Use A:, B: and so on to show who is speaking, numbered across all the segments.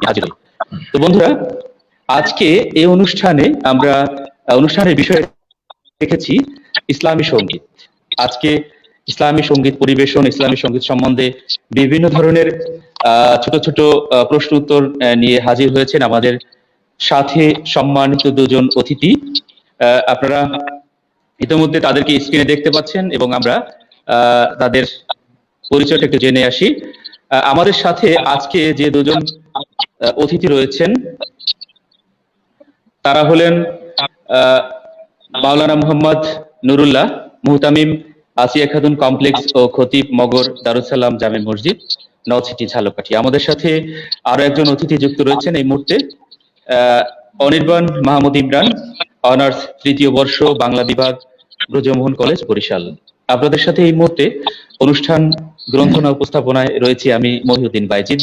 A: হাজির হই। তো বন্ধুরা, আজকে এই অনুষ্ঠানে আমরা অনুষ্ঠানের বিষয় রেখেছি ইসলামী সঙ্গীত। আজকে ইসলামী সঙ্গীত পরিবেশন, ইসলামী সঙ্গীত সম্বন্ধে বিভিন্ন ধরনের ছোট ছোট প্রশ্ন উত্তর নিয়ে হাজির হয়েছেন আমাদের সাথে সম্মানিত দুজন অতিথি। আপনারা ইতিমধ্যে তাদেরকে স্ক্রিনে দেখতে পাচ্ছেন এবং আমরা তাদের পরিচয়টা একটু জেনে আসি। আমাদের সাথে আজকে যে দুজন অতিথি রয়েছেন তারা হলেন মাওলানা মোহাম্মদ নুরুল্লাহ, মুহতামিম আসিয়া খাতুন কমপ্লেক্স ও খতিব মগর দারুসালাম জামে মসজিদ, নলছিটি ঝালকাঠি। আমাদের সাথে আরো একজন অতিথি যুক্ত রয়েছেন এই মুহূর্তে, অনির্বাণ মাহমুদ ইমরান, অনার্স তৃতীয় বর্ষ, বাংলা বিভাগ, ব্রজমোহন কলেজ, বরিশাল। আপনাদের সাথে এই মুহূর্তে অনুষ্ঠান গ্রন্থনা উপস্থাপনায় রয়েছে আমি মহিউদ্দিন বাইজিদ,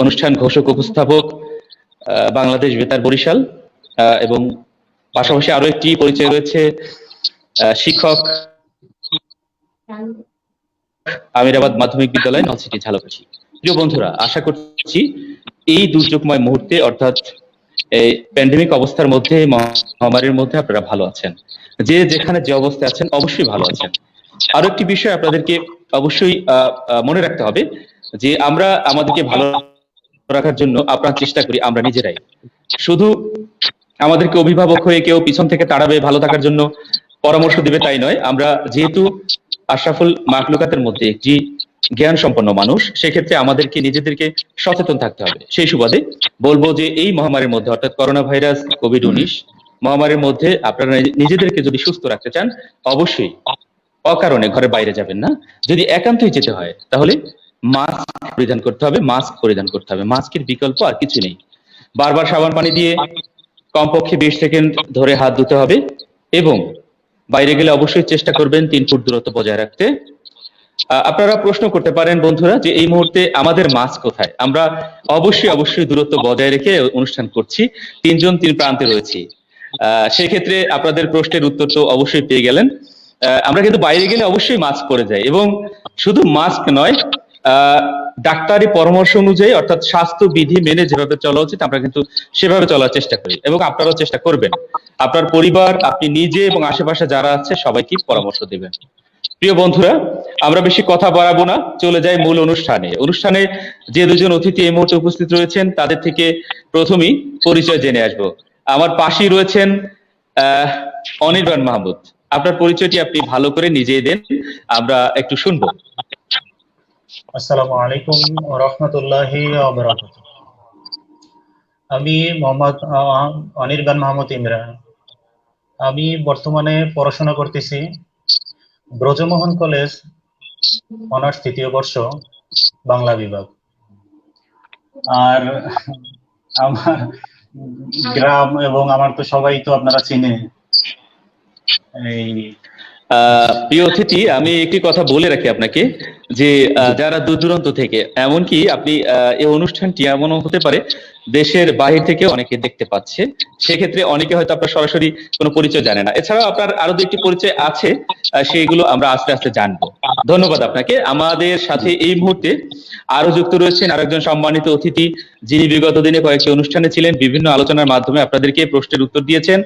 A: অনুষ্ঠান ঘোষক উপস্থাপক, বাংলাদেশ বেতার বরিশাল, এবং পাশাপাশি আরো একটি পরিচয় রয়েছে, শিক্ষক, আমিরাবাদ মাধ্যমিক বিদ্যালয়, নলছিটি ঝালকাঠি। প্রিয় বন্ধুরা, আশা করছি এই দুর্যোগময় মুহূর্তে অর্থাৎ এই প্যান্ডেমিক অবস্থার মধ্যে, মহামারীর মধ্যে আপনারা ভালো আছেন। যে যেখানে যে অবস্থায় আছেন অবশ্যই ভালো আছেন। আরো একটি বিষয় আপনাদেরকে অবশ্যই মনে রাখতে হবে যে আমরা আমাদেরকে ভালো রাখার জন্য আপনার চেষ্টা করি আমরা নিজেরাই। শুধু আমাদেরকে অভিভাবক হয়ে কেউ পিছন থেকে তাড়াবে, ভালো থাকার জন্য পরামর্শ দিবে তাই নয়। আমরা যেহেতু আশরাফুল মাখলুকাতের মধ্যে একটি জ্ঞান সম্পন্ন মানুষ, সেক্ষেত্রে আমাদেরকে নিজেদেরকে সচেতন থাকতে হবে। সেই সুবাদে বলবো যে এই মহামারীর মধ্যে অর্থাৎ করোনা ভাইরাস কোভিড-19 মহামারীর মধ্যে আপনারা নিজেদেরকে যদি সুস্থ রাখতে চান অবশ্যই অকারণে ঘরে বাইরে যাবেন না। যদি একান্তই যেতে হয় তাহলে মাস্ক পরিধান করতে হবে, মাস্ক পরিধান করতে হবে। মাস্কের বিকল্প আর কিছু নেই। বারবার সাবান পানি দিয়ে কমপক্ষে 20 সেকেন্ড ধরে হাত ধুতে হবে এবং বাইরে গেলে অবশ্যই চেষ্টা করবেন 3 ফুট দূরত্ব বজায় রাখতে। আপনারা প্রশ্ন করতে পারেন বন্ধুরা যে এই মুহূর্তে আমাদের মাস্ক কোথায়? আমরা অবশ্যই দূরত্ব বজায় রেখে অনুষ্ঠান করছি, তিনজন তিন প্রান্তে রয়েছি। সেক্ষেত্রে আপনাদের প্রশ্নের উত্তর তো অবশ্যই পেয়ে গেলেন। আমরা কিন্তু বাইরে গেলে অবশ্যই মাস্ক পরে যাই এবং শুধু মাস্ক নয়, ডাক্তারি পরামর্শ অনুযায়ী অর্থাৎ স্বাস্থ্য বিধি মেনে যেভাবে চলা উচিত আমরা কিন্তু সেভাবে চলার চেষ্টা করি এবং আপনারাও চেষ্টা করবেন। আপনার পরিবার, আপনি নিজে এবং আশেপাশে যারা আছে সবাইকে পরামর্শ দিবেন। প্রিয় বন্ধুরা, আমরা বেশি কথা বাড়াবো না, চলে যাই মূল অনুষ্ঠানে। অনুষ্ঠানে যে দুজন অতিথি এই মুহূর্তে উপস্থিত রয়েছেন তাদের থেকে প্রথমেই পরিচয় জেনে আসবো। আমার পাশেই রয়েছেন অনির্বাণ মাহমুদ। আপনার পরিচয়টি আপনি ভালো করে নিজেই দেন, আমরা একটু শুনবো।
B: আসসালামু আলাইকুম ওয়া রাহমাতুল্লাহি ওয়া বারাকাতুহু। আমি মোহাম্মদ অনির্বাণ মাহমুদ ইমরান। আমি বর্তমানে পড়াশোনা করতেছি ব্রজমোহন কলেজ, অনার্স তৃতীয় বর্ষ, বাংলা বিভাগ। আর আমার গ্রাম এবং আমার তো সবাই তো আপনারা চিনে। এই
A: প্রিয় অতিথি, আমি একটি কথা বলে রাখি আপনাকে যে যারা দূর দূরান্ত থেকে, এমনকি আপনি এই অনুষ্ঠানটি এমনও হতে পারে দেশের বাহির থেকে অনেকে দেখতে পাচ্ছে, সেক্ষেত্রে অনেকে হয়তো আপনার সরাসরি কোনো পরিচয় জানে না। এছাড়াও আপনার আরো দুটি পরিচয় আছে, সেইগুলো আমরা আস্তে আস্তে জানবো। ধন্যবাদ আপনাকে। আমাদের সাথে এই মুহূর্তে আরো যুক্ত রয়েছেন আরেকজন সম্মানিত অতিথি, যিনি বিগত দিনে কয়েকটি অনুষ্ঠানে ছিলেন, বিভিন্ন আলোচনার মাধ্যমে আপনাদেরকে প্রশ্নের উত্তর দিয়েছেন।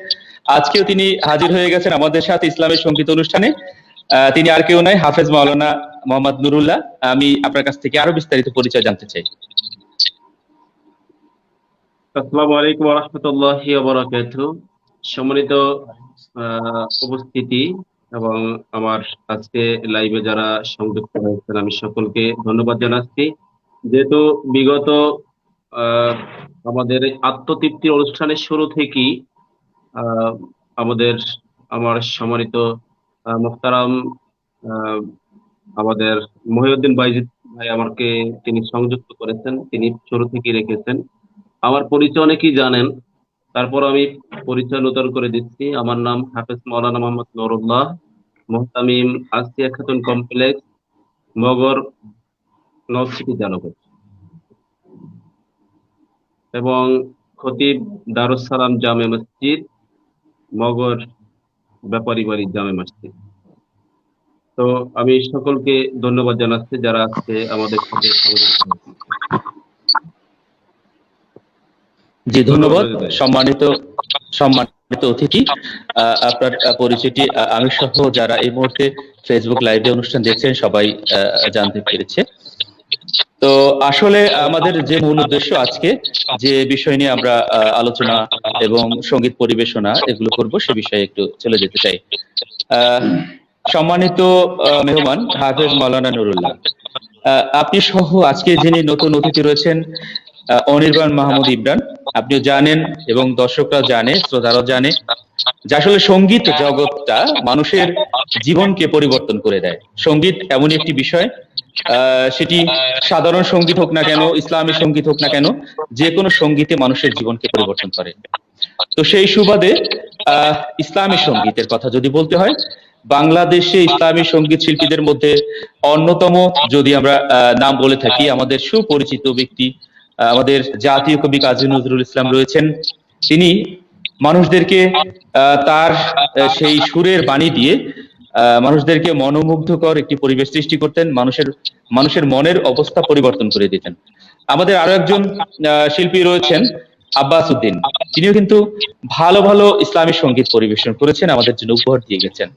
A: আজকেও তিনি হাজির হয়ে গেছেন আমাদের সাথে ইসলামের সঙ্গীত অনুষ্ঠানে। তিনি আর কেউ নয়, হাফেজ মাওলানা মোহাম্মদ নুরুল্লাহ। আমি আপনার কাছ থেকে আরো বিস্তারিত পরিচয় জানতে চাই।
C: আসসালামু আলাইকুম ওয়া রাহমাতুল্লাহি ওয়া বারাকাতুহু। সম্মানিত উপস্থিতি এবং আমার আজকে লাইভে যারা সংযুক্ত হয়েছেন আমি সকলকে ধন্যবাদ জানাচ্ছি। যেহেতু বিগত আমাদের আত্মতৃপ্তির অনুষ্ঠানের শুরু থেকেই আমার সম্মানিত মুহতারাম আমাদের মহিউদ্দিন বাইজিদ ভাই আমাকে তিনি সংযুক্ত করেছেন, তিনি শুরু থেকেই রেখেছেন। আমার পরিচয় অনেকেই জানেন, তারপর আমি পরিচয় নতুন করে দিচ্ছি। আমার নাম হাফেজ মাওলানা মোহাম্মদ নুরুল্লাহ, মুহতামিম আসিয়া খাতুন কমপ্লেক্স, মগর, নলছিটি ঝালকাঠি, এবং খতিব দারুসালাম জামে মসজিদ, মগর, ব্যাপারী বাড়ি জামে মসজিদ। তো আমি সকলকে ধন্যবাদ জানাচ্ছি যারা আজকে আমাদের সাথে সংযুক্ত হয়েছে।
A: জি, ধন্যবাদ
C: ধন্যবাদ ভাই।
A: সম্মানিত সম্মানিত অতিথি। আপনার পরিচয়টি আমি সহ যারা এই মুহূর্তে ফেসবুক লাইভে অনুষ্ঠান দেখছেন সবাই জানতে পেরেছে। তো আসলে আমাদের যে মূল উদ্দেশ্য আজকে যে বিষয় নিয়ে আমরা আলোচনা এবং সঙ্গীত পরিবেশনা এগুলো করব সে বিষয়ে একটু চলে যেতে চাই। সম্মানিত মেহমান হাফেজ মাওলানা নুরুল্লাহ, আপনি সহ আজকে যিনি নতুন অতিথি রয়েছেন অনির্বাণ মাহমুদ ইমরান, আপনিও জানেন এবং দর্শকরা জানে, শ্রোতারাও জানে যে আসলে সঙ্গীত জগৎটা মানুষের জীবনকে পরিবর্তন করে দেয়। সঙ্গীত এমন একটি বিষয়, সেটি সাধারণ সঙ্গীত হোক না কেন, ইসলামী সঙ্গীত হোক না কেন, যে কোনো সঙ্গীতে মানুষের জীবনকে পরিবর্তন করে। তো সেই সুবাদে ইসলামী সঙ্গীতের কথা যদি বলতে হয়, বাংলাদেশে ইসলামী সঙ্গীত শিল্পীদের মধ্যে অন্যতম যদি আমরা নাম বলে থাকি, আমাদের সুপরিচিত ব্যক্তি আমাদের জাতীয় কবি কাজী নজরুল ইসলাম রয়েছেন। তিনি মানুষদেরকে তার সেই সুরের বাণী দিয়ে মানুষদেরকে মনোমুগ্ধকর একটি পরিবেশ সৃষ্টি করতেন, মানুষের মনের অবস্থা পরিবর্তন করে দিতেন। আমাদের আরো একজন শিল্পী রয়েছেন আব্বাস উদ্দিন, তিনিও কিন্তু ভালো ভালো ইসলামী সঙ্গীত পরিবেশন করেছেন, আমাদের জন্য উপহার দিয়ে গেছেন।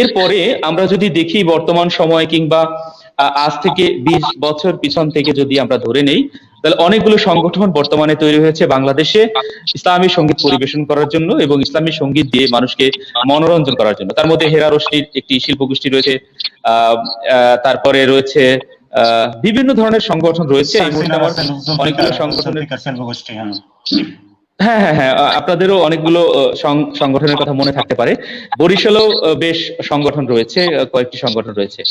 A: এরপরে আমরা যদি দেখি বর্তমান সময় কিংবা আজ থেকে 20 বছর পিছন থেকে যদি আমরা ধরে নেই, তাহলে অনেকগুলো সংগঠন বর্তমানে তৈরি হয়েছে বাংলাদেশে ইসলামী সঙ্গীত পরিবেশন করার জন্য এবং ইসলামী সঙ্গীত দিয়ে মানুষকে মনোরঞ্জন করার জন্য। তার মধ্যে হেরা রশিদ একটি শিল্পগোষ্ঠী রয়েছে, তারপরে রয়েছে বিভিন্ন ধরনের সংগঠন রয়েছে। এই মুহূর্তে আমার অনেকগুলো সংগঠনের হ্যাঁ হ্যাঁ হ্যাঁ আপনাদেরও অনেকগুলো সংগঠনের কথা মনে থাকতে পারে। বরিশালেও বেশ সংগঠন রয়েছে, কয়েকটি সংগঠন রয়েছে।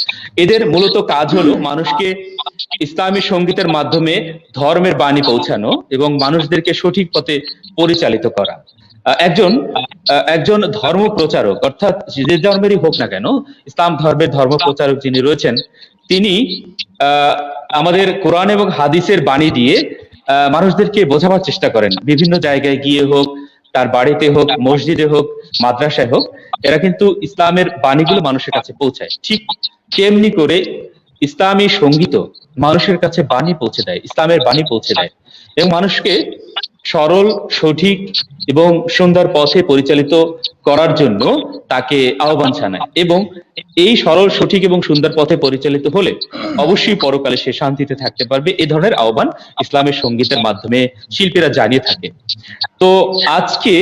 A: এদের মূলত কাজ হলো মানুষকে ইসলামী সঙ্গীতের মাধ্যমে ধর্মের বাণী পৌঁছানো এবং মানুষদেরকে সঠিক পথে পরিচালিত করা। একজন ধর্ম প্রচারক, অর্থাৎ যে ধর্মেরই হোক না কেন, ইসলাম ধর্মের ধর্ম প্রচারক যিনি রয়েছেন, তিনি আমাদের কোরআন এবং হাদিসের বাণী দিয়ে মানুষদেরকে বোঝাবার চেষ্টা করেন। বিভিন্ন জায়গায় গিয়ে হোক, তার বাড়িতে হোক, মসজিদে হোক, মাদ্রাসায় হোক, এরা কিন্তু ইসলামের বাণীগুলো মানুষের কাছে পৌঁছায়। ঠিক তেমনি করে ইসলামী সঙ্গীত মানুষের কাছে বাণী পৌঁছে দেয়, ইসলামের বাণী পৌঁছে দেয় এবং মানুষকে সরল, সঠিক এবং সুন্দর পথে পরিচালিত করার জন্য তাকে আহ্বান জানায়। এবং এই সরল, সঠিক এবং সুন্দর পথে পরিচালিত হলে অবশ্যই পরকালে সে শান্তিতে থাকতে পারবে, এই ধরনের আহ্বান ইসলামের সঙ্গীতের মাধ্যমে শিল্পীরা জানিয়ে থাকে। তো আজকে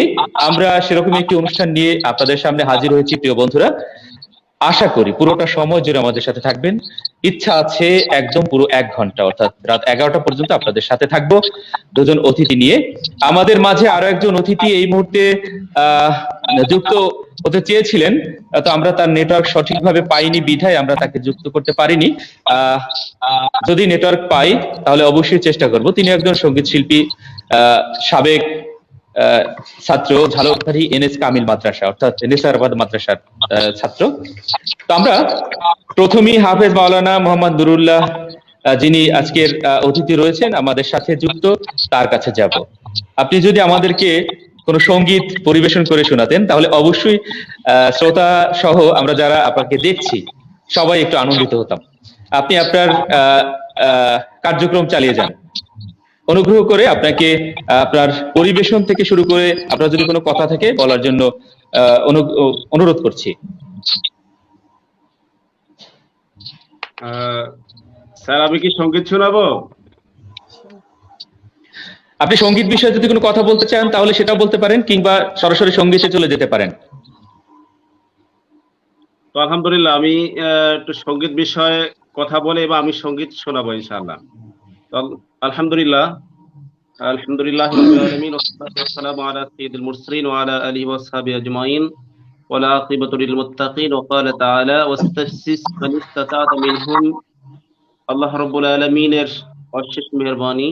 A: আমরা সেরকম একটি অনুষ্ঠান নিয়ে আপনাদের সামনে হাজির হয়েছি প্রিয় বন্ধুরা। আশা করি পুরোটা সময় জুড়ে আমাদের সাথে থাকবেন। ইচ্ছা আছে একদম পুরো 1 ঘন্টা, অর্থাৎ রাত 11টা পর্যন্ত আপনাদের সাথে থাকবো দুজন অতিথি নিয়ে। আমাদের মাঝে আরো একজন অতিথি এই মুহূর্তে যুক্ত হতে চেয়েছিলেন, তো আমরা তার নেটওয়ার্ক সঠিকভাবে পাইনি বিধায় আমরা তাকে যুক্ত করতে পারিনি। যদি নেটওয়ার্ক পাই তাহলে অবশ্যই চেষ্টা করব। তিনি একজন সঙ্গীত শিল্পী, সাবেক ছাত্র, ঝালকাঠি এনএস কামিল মাদ্রাসা অর্থাৎ নেসারাবাদ মাদ্রাসার ছাত্র। তো আমরা প্রথমেই হাফেজ মাওলানা মোহাম্মদ নুরুল্লাহ, যিনি আজকের অতিথি রয়েছেন আমাদের সাথে যুক্ত, তার কাছে যাব। আপনি যদি আমাদেরকে কোনো সঙ্গীত পরিবেশন করে শোনাতেন তাহলে অবশ্যই শ্রোতা সহ আমরা যারা আপনাকে দেখছি সবাই একটু আনন্দিত হতাম। আপনি আপনার কার্যক্রম চালিয়ে যান। অনুগ্রহ করে আপনাকে আপনার পরিবেশন থেকে শুরু করে আপনার যদি কোনো কথা থাকে বলার জন্য অনুরোধ করছি।
C: স্যার, আমি কি সঙ্গীত শোনাবো?
A: আপনি সঙ্গীত বিষয়ে যদি কোনো কথা বলতে চান তাহলে সেটাও বলতে পারেন, কিংবা সরাসরি সঙ্গীতে চলে যেতে পারেন।
C: তো আলহামদুলিল্লাহ, আমি একটু সঙ্গীত বিষয়ে কথা বলে এবং আমি সঙ্গীত শোনাবো ইনশাআল্লাহ। আলহামদুলিল্লাহ, আলহামদুলিল্লাহি রাব্বিল আলামিন ওয়াসসালাতু ওয়াসসালামু আলা সাইয়্যিদিল মুরসালিন ওয়া আলা আলিহি ওয়া সাহবিহি আজমাইন ওয়া লা আকিবাতু লিল মুত্তাকিন ওয়া ক্বালা তাআলা ওয়াস্তাফসিস মান ইসতাতা'তা মিনহুম। আল্লাহ রাব্বুল আলামিনের অশেষ মেহেরবানি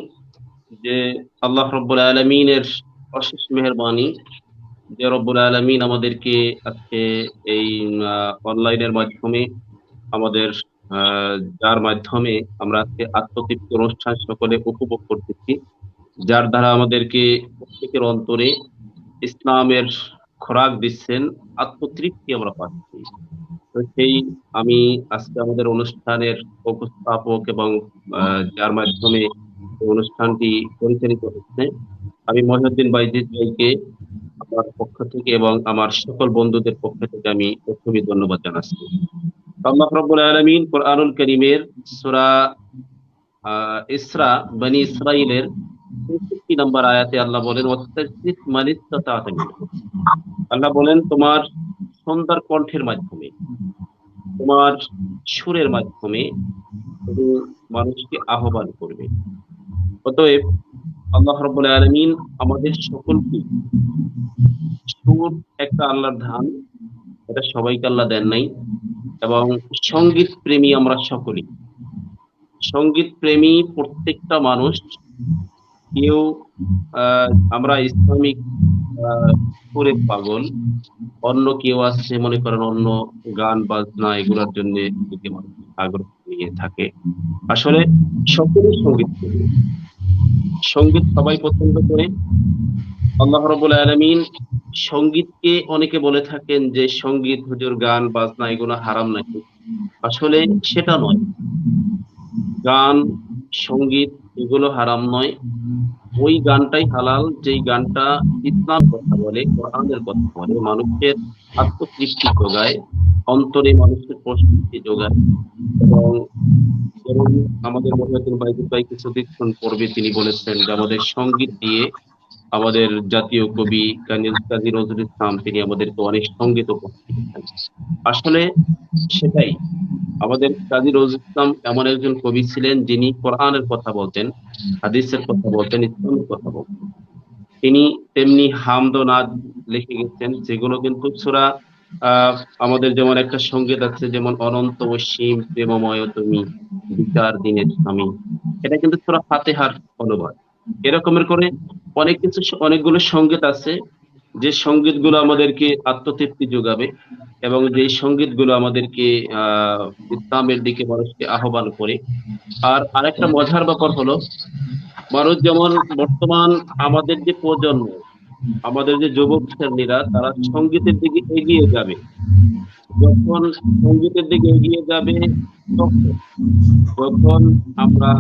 C: যে রব্বুল আলামিন আমাদেরকে আজকে এই অনলাইনের মাধ্যমে আমাদের যার মাধ্যমে আমরা আজকে আত্মতৃপ্তি অনুষ্ঠান সকলে উপভোগ করতেছি, যার দ্বারা আমাদেরকে প্রত্যেকের অন্তরে ইসলামের খোরাক দিচ্ছেন, আত্মতৃপ্তি আমরা পাচ্ছি। তো সেই আমি আজকে আমাদের অনুষ্ঠানের উপস্থাপক এবং যার মাধ্যমে এই অনুষ্ঠানটি পরিচালিত হচ্ছে, আমি মহিউদ্দিন বাইজিদ ভাইকে আমার পক্ষ থেকে এবং আমার সকল বন্ধুদের পক্ষ থেকে আমি প্রথমে ধন্যবাদ জানাচ্ছি। আল্লাহ রাব্বুল আলামিন কোরআনুল কারীমের সূরা ইসরা বনি ইসরাঈলের ৬৩ নম্বর আয়াতে আল্লাহ বলেন, ওয়াস্তাফিজ মান ইসতাতা মিনহুম। আল্লাহ বলেন, তোমার সুন্দর কণ্ঠের মাধ্যমে, তোমার সুরের মাধ্যমে তুমি মানুষকে আহ্বান করবে। অতএব আল্লাহ রাব্বুল আলামিন আমাদের সকলকে, সুর একটা আল্লাহর দান, এটা সবাইকে আল্লাহ দেন নাই, এবং সঙ্গীত প্রেমী আমরা সকলেই। সঙ্গীত প্রেমী প্রত্যেকটা মানুষ, কেউ আমরা ইসলামিক সুরের পাগল, অন্য কেউ আছে মনে করেন অন্য গান বাজনা এগুলোর জন্য দিকে মানুষ আগ্রহ নিয়ে থাকে। আসলে সকলেই সঙ্গীত প্রেমী। সঙ্গীত সবাই পছন্দ করে। আল্লাহ রাব্বুল আলামিন সঙ্গীতকে, অনেকে বলে থাকেন যে সঙ্গীত, হুজুর, গান বাজনা এগুলো হারাম নাকি? আসলে সেটা নয়। গান, সঙ্গীত এগুলো হারাম নয়। ওই গানটাই হালাল যেই গানটা ইসলাম কথা বলে, কোরআনের কথা বলে, মানুষের আত্মতৃপ্তি যোগায়, অন্তরে মানুষের প্রশান্তি যোগায়। এবং যেমন আমাদের মহিউদ্দিন বাইজিদ ভাই কিছুক্ষণ পূর্বে তিনি বলেছেন যে আমাদের সঙ্গীত দিয়ে আমাদের জাতীয় কবি কাজী নজরুল ইসলাম তিনি আমাদেরকে অনেক সঙ্গীত উপহার দিয়েছেন। আসলে সেটাই, আমাদের কাজী নজরুল ইসলাম এমন একজন কবি ছিলেন যিনি কোরআনের কথা বলতেন, হাদিসের কথা বলতেন, ইসলামের কথা বলতেন। তিনি তেমনি হামদ ও নাদ লিখে গেছেন, যেগুলো কিন্তু সূরা আমাদের যেমন একটা সঙ্গীত আছে, যেমন অনন্ত অসীম প্রেমময় তুমি বিচার দিনের স্বামী, এটা কিন্তু সূরা ফাতিহার অনুবাদ। এরকমের করে অনেক কিছু, অনেকগুলো সঙ্গীত আছে যে সঙ্গীতগুলো আমাদেরকে আত্মতৃপ্তি যোগাবে এবং যে সঙ্গীতগুলো আমাদেরকে ইসলামের দিকে মানুষকে আহ্বান করে। আর আরেকটা মজার ব্যাপার হলো, মানুষ যেমন বর্তমান আমাদের যে প্রজন্ম, আমাদের যে যুবক শ্রেণীরা, তারা সঙ্গীতের দিকে এগিয়ে যাবে। যখন সঙ্গীতের দিকে এগিয়ে যাবে, যখন আমরা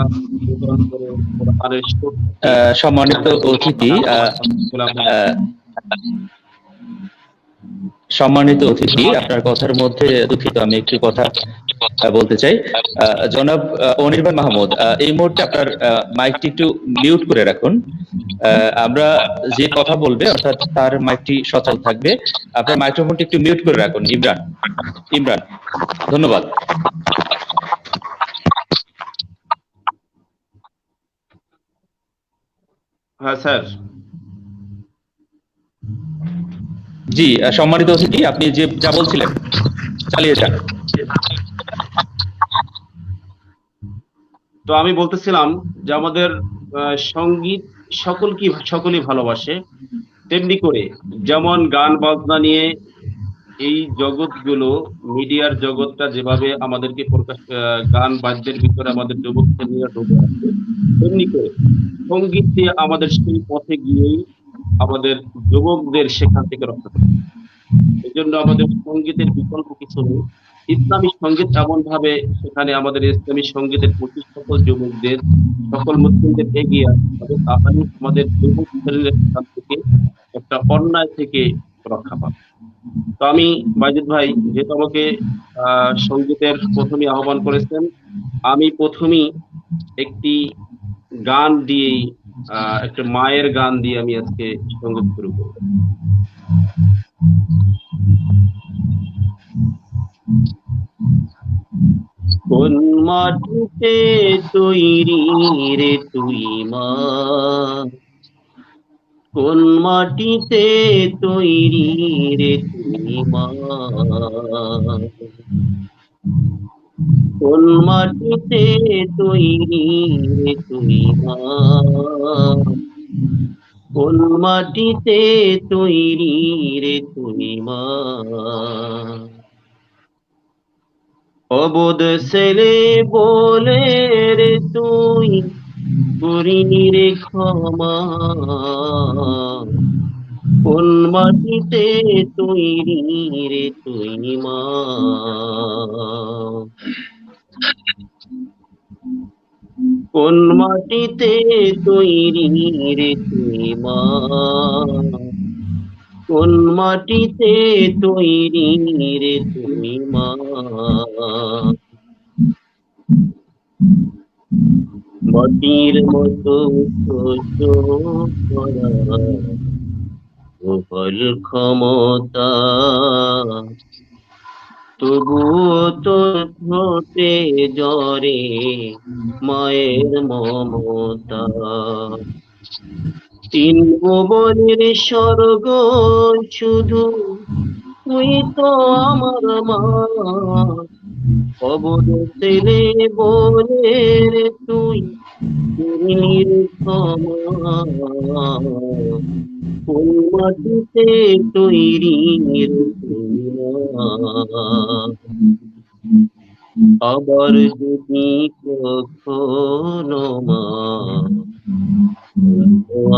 C: কোরআনের সুর,
A: সম্মানিত অতিথি, আপনার কথার মধ্যে দুঃখিত, আমি একটি কথা বলতে চাই। জনাব অনির্বাণ মাহমুদ, এই মুহূর্তে আপনার মাইকটি একটু মিউট করে রাখুন। আমরা যে কথা বলবে অর্থাৎ তার মাইকটি সচল থাকবে। আপনার মাইক্রোফোনটি একটু মিউট করে রাখুন। ইমরান, ধন্যবাদ।
C: হ্যাঁ স্যার।
A: জি, সম্মানিত অতিথি, আপনি যা বলছিলেন চালিয়ে যান।
C: তো আমি বলতেছিলাম যে আমাদের সঙ্গীত সকলেই ভালোবাসে, তেমনি করে যেমন গান বাজনা নিয়ে এই জগৎগুলো, মিডিয়ার জগৎটা যেভাবে আমাদেরকে গান বাদ্যের ভিতরে আমাদের যুবক শ্রেণীরা ঢুকে আছে, তেমনি করে সঙ্গীত দিয়ে আমাদের সেই পথে গিয়েই আমাদের যুবকদের সেখান থেকে রক্ষা করতে হবে। এই জন্য আমাদের সঙ্গীতের বিকল্প কিছু নেই। ইসলামী সঙ্গীত এমন ভাবে সেখানে আমাদের ইসলামী সঙ্গীতের প্রতি সকল যুবকদের, সকল মুসলিমদের এগিয়ে আসতে হবে, তাহলে আমাদের যুবক শ্রেণীর সেখান থেকে একটা অন্যায় থেকে রক্ষা পাবে। তো আমি বাইজিদ ভাই, যেহেতু আমাকে সঙ্গীতের প্রথমেই আহ্বান করেছেন, আমি প্রথমেই একটি গান দিয়েই, একটা মায়ের গান দিয়ে আমি আজকে সঙ্গীত শুরু করব। কোন মাটিতে তৈরি রে তুই মা, কোন মাটিতে তৈরি রে তুই মা, কোন মাটিতে তৈরি রে তুই মা, কোন মাটিতে তৈরি রে তুই মা, অবোধ ছেলে বলে রে তুই করিনি রে ক্ষমা, কোন মাটিতে তৈরি রে তুই মা, কোন মাটিতে তৈরি রে তুই মা, কোন মাটিতে তৈরি রে তুই মা, মাটির মতো গোপাল ক্ষমতা, তবুও তোর ঠোঁটে জরে মায়ের মমতা। তিন ভুবনের স্বর্গ শুধু তুই তো আমার মা, অবধ ছেলে বলে রে তুই ক্ষমা, কোন মাটিতে তৈরি রে তুই মা। আবার যদি কখনো মা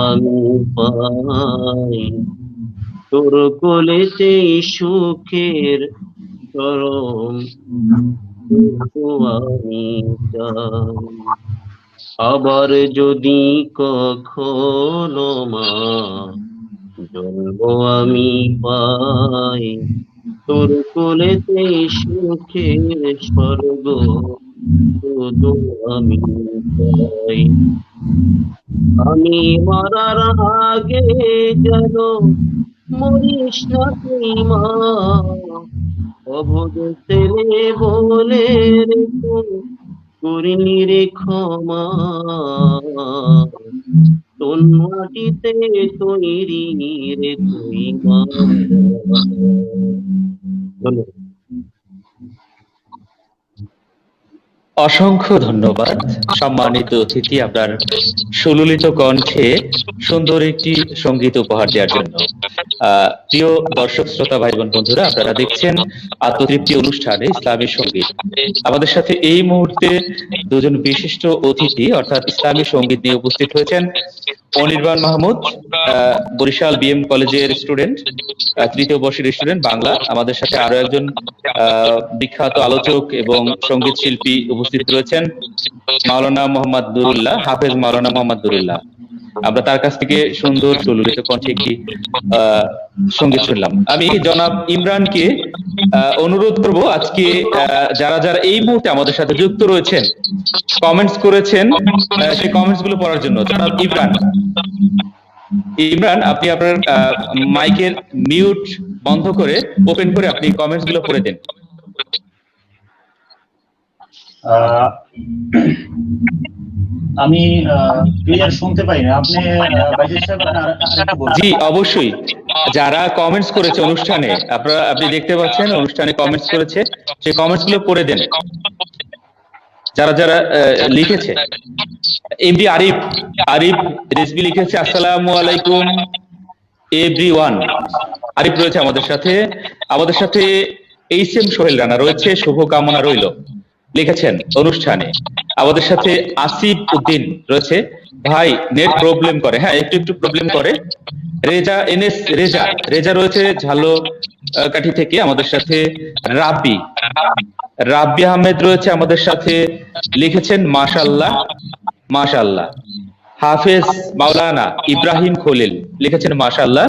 C: আমি পাই তোর কোলেতে সুখের চরম আমি চাই। আবার যদি কখনো মা জন্ম আমি পাই তোর কোলেতে সুখের স্বর্গ শুধু আমি চাই। আমি মরার আগে যেন মরিস না তুই মা, অবধ ছেলে বলে রে তুই করিনি রে ক্ষমা, তোর মাটিতে তৈরি রে তুই মা। ধন্যবাদ।
A: অসংখ্য ধন্যবাদ সম্মানিত অতিথি, আপনার সুললিত কণ্ঠে সুন্দর একটি সঙ্গীত উপহার দেওয়ার জন্য। প্রিয় দর্শক শ্রোতা ভাই বোন বন্ধুরা, আপনারা দেখছেন আত্মতৃপ্তি অনুষ্ঠানে ইসলামী সঙ্গীত। আমাদের সাথে এই মুহূর্তে দুজন বিশিষ্ট অতিথি অর্থাৎ ইসলামী সঙ্গীত নিয়ে উপস্থিত হয়েছেন অনির্বাণ মাহমুদ, বরিশাল বিএম কলেজের স্টুডেন্ট, তৃতীয় বর্ষের স্টুডেন্ট বাংলা। আমাদের সাথে আরো একজন বিখ্যাত আলোচক এবং সঙ্গীত শিল্পী উপস্থিত রয়েছেন মাওলানা মোহাম্মদ দুরুল্লাহ, হাফেজ মাওলানা মোহাম্মদ দুরুল্লাহ। আমরা তার কাছ থেকে সুন্দর সুললিত কণ্ঠে একটি সঙ্গীত শুনলাম। আমি জনাব ইমরানকে অনুরোধ করব আজকে যারা যারা এই মুহূর্তে আমাদের সাথে যুক্ত রয়েছেন, কমেন্টস করেছেন, সেই কমেন্টস গুলো পড়ার জন্য। জনাব ইমরান, আপনি আপনার মাইকের মিউট বন্ধ করে ওপেন করে আপনি কমেন্টস গুলো পড়ে দেন।
B: আমি ক্লিয়ার শুনতে পাই না, আপনি বাইজিদ সাহেব আরেকটু বলুন।
A: জি অবশ্যই, যারা কমেন্টস করেছে অনুষ্ঠানে, আপনি দেখতে পাচ্ছেন অনুষ্ঠানে কমেন্টস করেছে, সেই কমেন্টস গুলো পড়ে দেন যারা যারা লিখেছে। এমডি আরিফ রেজবি লিখেছে আসসালামু আলাইকুম এভরিওয়ান। আরিফ রয়েছে আমাদের সাথে এইচএম সোহেল রানা রয়েছে, শুভকামনা রইল লিখেছেন অনুষ্ঠানে। আমাদের সাথে আসিফ উদ্দিন রয়েছে, ভাই নেট প্রবলেম করে, হ্যাঁ একটু প্রবলেম করে। রেজা এনএস রেজা রয়েছে ঝালকাঠি থেকে আমাদের সাথে। রাব্বি আহমেদ রয়েছে আমাদের সাথে, লিখেছেন মাশাআল্লাহ। হাফেজ মাওলানা ইব্রাহিম খলিল লিখেছেন মাশাআল্লাহ।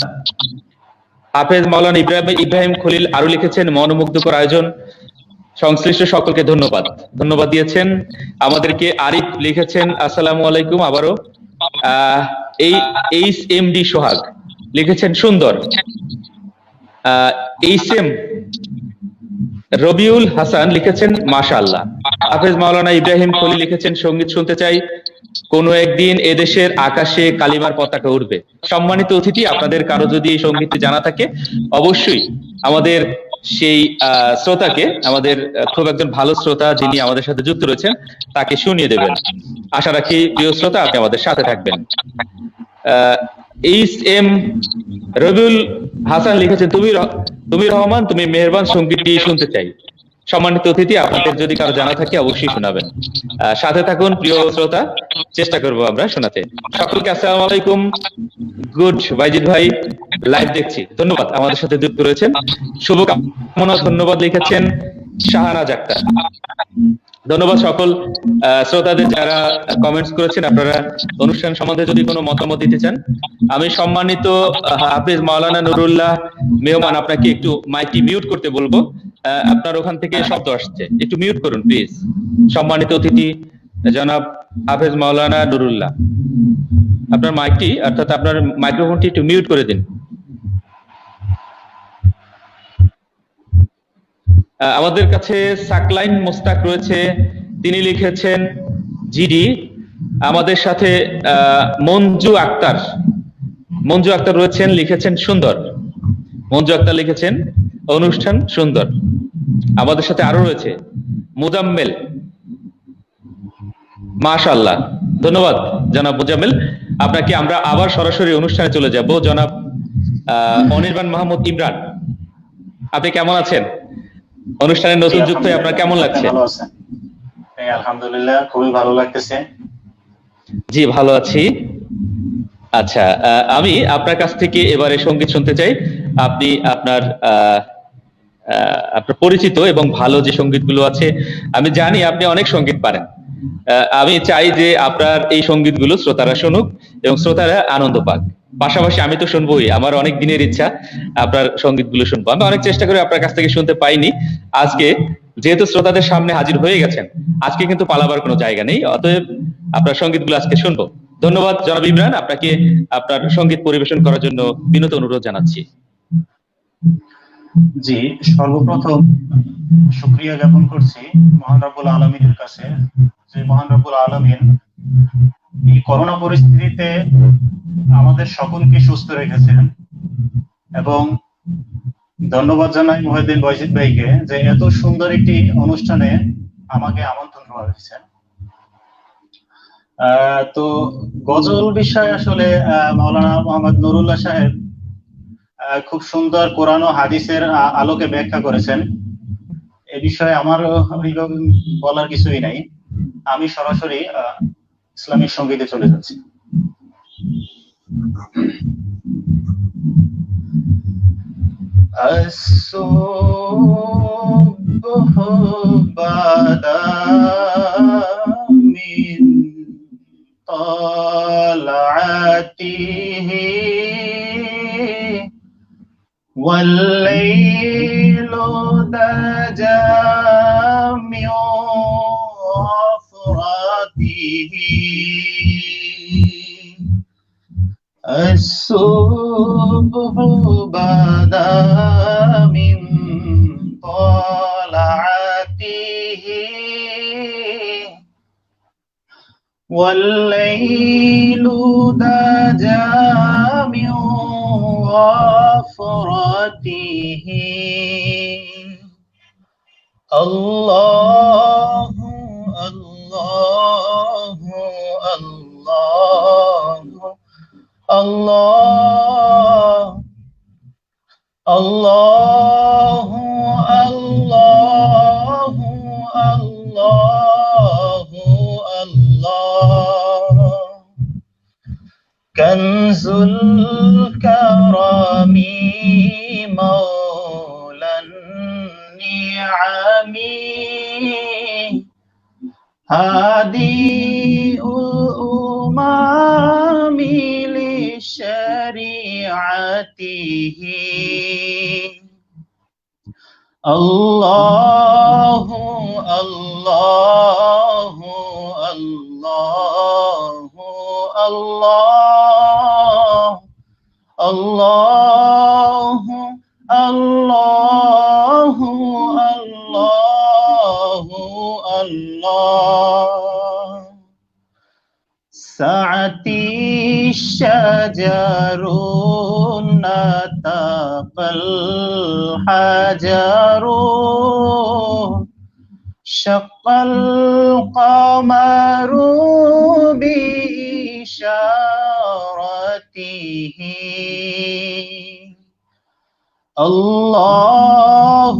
A: হাফেজ মাওলানা ইব্রাহিম খলিল আরো লিখেছেন মনোমুগ্ধকর আয়োজন, সংশ্লিষ্ট সকলকে ধন্যবাদ দিয়েছেন আমাদেরকে। আরিফ লিখেছেন আসসালামু আলাইকুম আবারও। এইচএমডি সোহাগ লিখেছেন সুন্দর। এইচএম রবিউল হাসান লিখেছেন মাশাআল্লাহ। হাফেজ মাওলানা ইব্রাহিম খলিল লিখেছেন সঙ্গীত শুনতে চাই, কোনো একদিন এদেশের আকাশে কালিমার পতাকা উঠবে। সম্মানিত অতিথি, আপনাদের কারো যদি এই সঙ্গীতটি জানা থাকে অবশ্যই আমাদের সেই শ্রোতাকে, আমাদের খুব একজন ভালো শ্রোতা যিনি আমাদের সাথে যুক্ত রয়েছেন, তাকে শুনিয়ে দেবেন। আশা রাখি প্রিয় শ্রোতা আপনি আমাদের সাথে থাকবেন। এইচএম রবিউল হাসান লিখেছেন তুমি রহমান তুমি মেহেরবান, সঙ্গীতটি শুনতে চাই। সম্মানিত অতিথি, আপনাদের যদি কারো জানা থাকে অবশ্যই শোনাবেন। সাথে থাকুন প্রিয় শ্রোতা, চেষ্টা করবো আমরা শোনাতে। সকলকে আসসালামু আলাইকুম। গুড বাইজিদ ভাই, লাইভ দেখছি। ধন্যবাদ আমাদের সাথে যুক্ত রয়েছেন। শুভকামনা ধন্যবাদ লিখেছেন শাহনাজ আক্তার। ধন্যবাদ সকল শ্রোতাদের যারা কমেন্টস করেছেন। আপনারা অনুষ্ঠান সম্বন্ধে যদি কোনো মতামত দিতে চান, আমি সম্মানিত হাফেজ মাওলানা নুরুল্লাহ মেহমান আপনাকে একটু মাইকটি মিউট করতে বলবো। আপনার ওখান থেকে শব্দ আসছে, একটু মিউট করুন প্লিজ। সম্মানিত অতিথি জনাব হাফেজ মাওলানা নুরুল্লাহ, আপনার মাইকটি অর্থাৎ আপনার মাইক্রোফোনটি একটু মিউট করে দিন। আমাদের কাছে সাকলাইন মোস্তাক রয়েছে, তিনি লিখেছেন জিডি। আমাদের সাথে মঞ্জু আক্তার রয়েছেন, লিখেছেন সুন্দর। মঞ্জু আক্তার লিখেছেন অনুষ্ঠান সুন্দর। আমাদের সাথে আরো রয়েছে মুজাম্মেল, মাশাআল্লাহ। ধন্যবাদ জনাব মুজাম্মেল। আপনাকে আমরা আবার সরাসরি অনুষ্ঠানে চলে যাব। জনাব অনির্বাণ মাহমুদ ইমরান, আপনি কেমন আছেন? অনুষ্ঠানে নতুন যুক্ত হয়ে আপনার কেমন লাগছে?
B: ভালো আছেন? আলহামদুলিল্লাহ, খুবই ভালো লাগতেছে।
A: জি, ভালো আছি। আচ্ছা, আমি আপনার কাছ থেকে এবারে সঙ্গীত শুনতে চাই। আপনি আপনার পরিচিত এবং ভালো যে সঙ্গীতগুলো আছে, আমি জানি আপনি অনেক সঙ্গীত পারেন। আমি চাই যে আপনার এই সঙ্গীতগুলো শ্রোতারা শুনুক এবং শ্রোতারা আনন্দ পাক। পাশাপাশি আমি তো শুনবোই, আমার অনেক দিনের ইচ্ছা আপনার সঙ্গীতগুলো শুনবো। আমি অনেক চেষ্টা করে আপনার কাছ থেকে শুনতে পাইনি। আজকে যেহেতু শ্রোতাদের সামনে হাজির হয়ে গেছেন, আজকে কিন্তু পালাবার কোনো জায়গা নেই, অতএব আপনার সঙ্গীতগুলো আজকে শুনবো। ধন্যবাদ জনাব ইমরান, আপনাকে আপনার সঙ্গীত পরিবেশন করার জন্য বিনীত অনুরোধ জানাচ্ছি।
B: জি, সর্বপ্রথম শুকরিয়া জ্ঞাপন করছি মহান রব্বুল আলামিনের কাছে, যে মহান রব্বুল আলামিন এই করোনা পরিস্থিতিতে আমাদের সকলকে সুস্থ রেখেছেন। এবং ধন্যবাদ জানাই মুহিউদ্দিন বয়জিদ ভাইকে যে এত সুন্দর একটি অনুষ্ঠানে আমাকে আমন্ত্রণ করা হয়েছে। তো গজল বিষয় আসলে মাওলানা মোহাম্মদ নুরুল্লাহ সাহেব খুব সুন্দর কোরআন ও হাদিসের আলোকে ব্যাখ্যা করেছেন। এ বিষয়ে আমার বলার কিছুই নাই। আমি সরাসরি ইসলামিক সঙ্গীতে চলে যাচ্ছি। বাদা মিন طلعته والليل دجى من غفرته الصبح بدا من طلعته والليل دجى من غفرته الله الله الله الله الله الله الله الله كنز الكرم مولى النعم هادي الأمم لشريعته الله الله الله الله الله الله الله الله سعتي الشجر نطق الحجر شق القمر بإشارته الله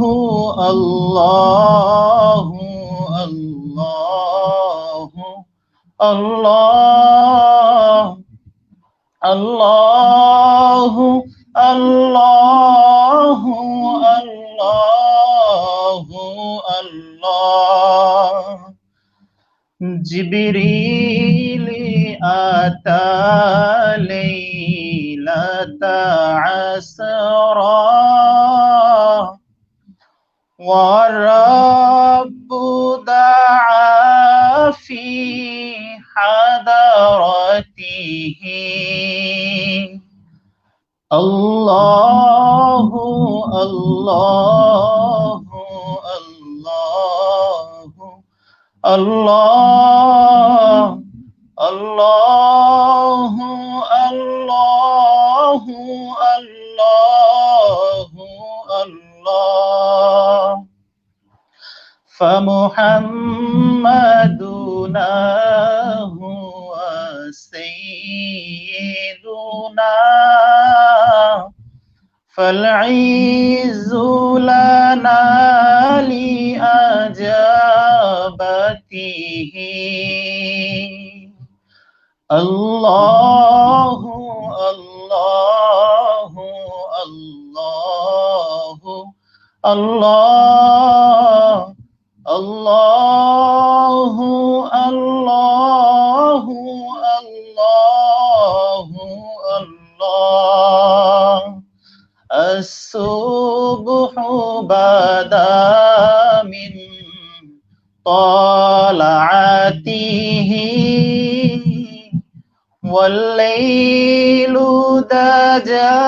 B: الله الله الله الله الله الله الله جبريل أتى ليلة عسرا والرب دعا في حضرته الله الله الله الله الله الله الله الله فمحمدنا هو سيدنا فالعز لنا لأجابته الله الله الله الله الله الله الله الله الصبح بدا من طلعته والليل دجى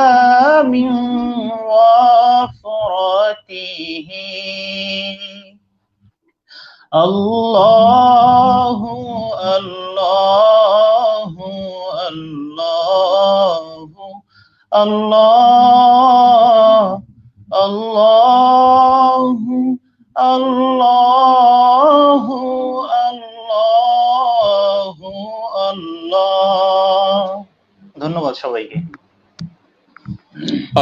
B: من وفرته الله الله الله الله الله الله الله الله ধন্যবাদ সবাইকে।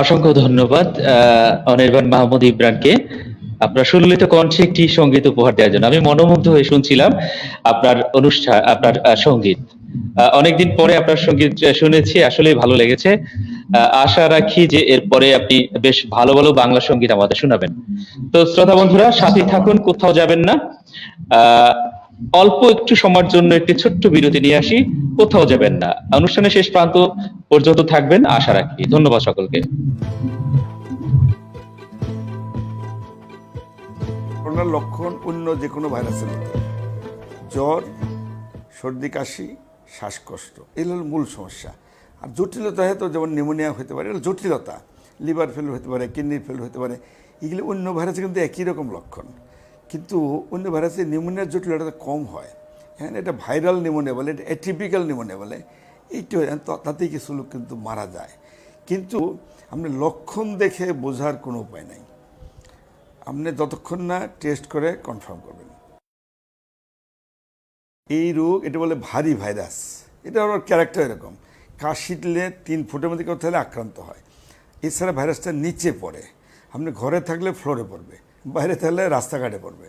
A: অসংখ্য ধন্যবাদ অনির্বাণ মাহমুদ ইমরানকে আপনার সুললিত কণ্ঠে একটি সঙ্গীত উপহার দেওয়ার জন্য। আমি মনোমুগ্ধ হয়ে শুনছিলাম আপনার অনুষ্ঠান, আপনার সঙ্গীত। অনেকদিন পরে আপনার সঙ্গীত শুনেছি, আসলে ভালো লেগেছে। আশা রাখি যে এরপরে আপনি বেশ ভালো ভালো বাংলা সঙ্গীত আমাদের শোনাবেন। তো শ্রোতা বন্ধুরা, সাথে থাকুন, কোথাও যাবেন না। অল্প একটু সময়ের জন্য একটি ছোট্ট বিরতি নিয়ে আসি, কোথাও যাবেন না। অনুষ্ঠানের শেষ প্রান্ত পর্যন্ত থাকবেন আশা রাখি। ধন্যবাদ সকলকে।
D: করোনার লক্ষণ অন্য যে কোনো ভাইরাসের মতো, জ্বর, সর্দি, কাশি, শ্বাসকষ্ট, এগুলো হল মূল সমস্যা। আর জটিলতা হয়তো যেমন নিউমোনিয়া হতে পারে, এগুলো জটিলতা, লিভার ফেল হতে পারে, কিডনি ফেল হতে পারে, এগুলো অন্য ভাইরাসে কিন্তু একই রকম লক্ষণ। কিন্তু অন্য ভাইরাসে নিউমোনিয়ার জটিলতা কম হয়। হ্যাঁ, এটা ভাইরাল নিউমোনিয়া বলে, এটা অ্যাটিপিক্যাল নিউমোনিয়া বলে। এইটা তাতেই কিছু লোক কিন্তু মারা যায়। কিন্তু আপনি লক্ষণ দেখে বোঝার কোনো উপায় নাই, আপনি যতক্ষণ না টেস্ট করে কনফার্ম করবেন। এই রোগ, এটা বলে ভারী ভাইরাস। এটা ওর ক্যারেক্টার এরকম, কাশিটলে 3 ফুটের মধ্যে কেউ তাহলে আক্রান্ত হয়। এছাড়া ভাইরাসটা নিচে পড়ে, আপনি ঘরে থাকলে ফ্লোরে পড়বে, বাইরে থাকলে রাস্তাঘাটে পড়বে।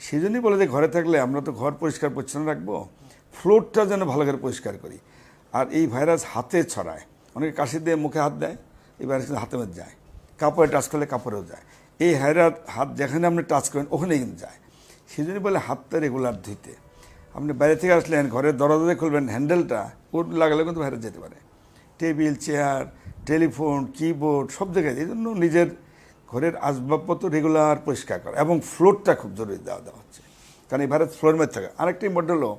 D: সেই জন্যই বলে যে ঘরে থাকলে আমরা তো ঘর পরিষ্কার পরিচ্ছন্ন রাখবো, ফ্লোরটা যেন ভালো করে পরিষ্কার করি। আর এই ভাইরাস হাতে ছড়ায়, অনেকে কাশি দিয়ে মুখে হাত দেয়, এই ভাইরাস হাতে মধ্যে যায়, কাপড়ে টাচ করলে কাপড়েও যায়। এই হাত যেখানে আপনি টাচ করেন ওখানেই কিন্তু যায়। সেই জন্যই বলে হাতটা রেগুলার ধুইতে। আপনি বাইরে থেকে আসলেন, ঘরের দরজা খুলবেন, হ্যান্ডেলটা ওর লাগালে কিন্তু ভাইরাস যেতে পারে। টেবিল, চেয়ার, টেলিফোন, কিবোর্ড সব জায়গায়। এই জন্য নিজের ঘরের আসবাবপত্র রেগুলার পরিষ্কার করা, এবং ফ্লোরটা খুব জরুরি দেওয়া হচ্ছে, কারণ এই ভাইরাস ফ্লোরের মধ্যে থাকে। আরেকটি ইম্পর্টেন্ট হলো,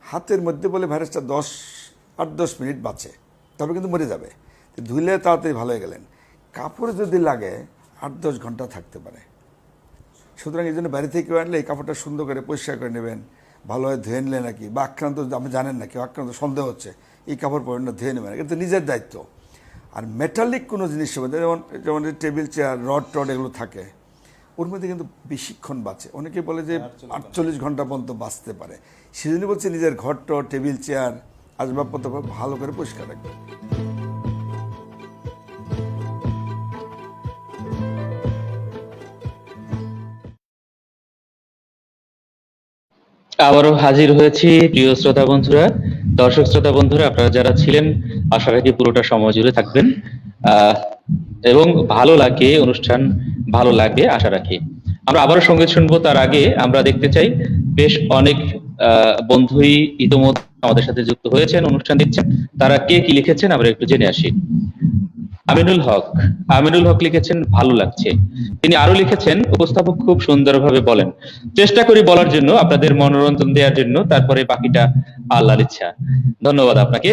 D: হাতের মধ্যে বলে ভাইরাসটা 8-10 মিনিট বাঁচে, তবে কিন্তু মরে যাবে। ধুলে তাড়াতাড়ি ভালো হয়ে গেলেন। কাপড়ে যদি লাগে 8-10 ঘন্টা থাকতে পারে। সুতরাং এই জন্য বাইরে থেকে কেউ আনলে এই কাপড়টা সুন্দর করে পরিষ্কার করে নেবেন, ভালোভাবে ধুয়ে নিলে নাকি, বা আক্রান্ত আপনি জানেন না কেউ আক্রান্ত সন্দেহ হচ্ছে, এই কাপড় পরেন না, ধুয়ে নেবেন, এটা নিজের দায়িত্ব। আর মেটালিক কোনো জিনিস যেমন টেবিল, চেয়ার, রড এগুলো থাকে, ওর মধ্যে কিন্তু বেশিক্ষণ বাঁচে। অনেকে বলে যে 48 ঘন্টা পর্যন্ত বাঁচতে পারে। সেজন্য বলছে নিজের ঘর, টেবিল, চেয়ার, আসবাবপত্র ভালো করে পরিষ্কার রাখবে।
A: আবারও হাজির হয়েছি প্রিয় শ্রোতা বন্ধুরা। দর্শক শ্রোতা বন্ধুরা, আপনারা যারা ছিলেন, আশা রাখি পুরোটা সময় জুড়ে থাকবেন আহ, এবং ভালো লাগে অনুষ্ঠান, ভালো লাগবে আশা রাখি। আমরা আবারও সঙ্গীত শুনবো, তার আগে আমরা দেখতে চাই বেশ অনেক বন্ধুই ইতোমধ্যে আমাদের সাথে যুক্ত হয়েছেন, অনুষ্ঠান দেখছেন। তারা কে কি লিখেছেন আমরা একটু জেনে আসি। আমিনুল হক, আমিনুল হক লিখেছেন ভালো লাগছে। তিনি আরো লিখেছেন উপস্থাপক খুব সুন্দরভাবে বলেন, চেষ্টা করি বলার জন্য, আপনাদের মনোরঞ্জন দেওয়ার জন্য, তারপরে বাকিটা আল্লাহর ইচ্ছা। ধন্যবাদ আপনাকে।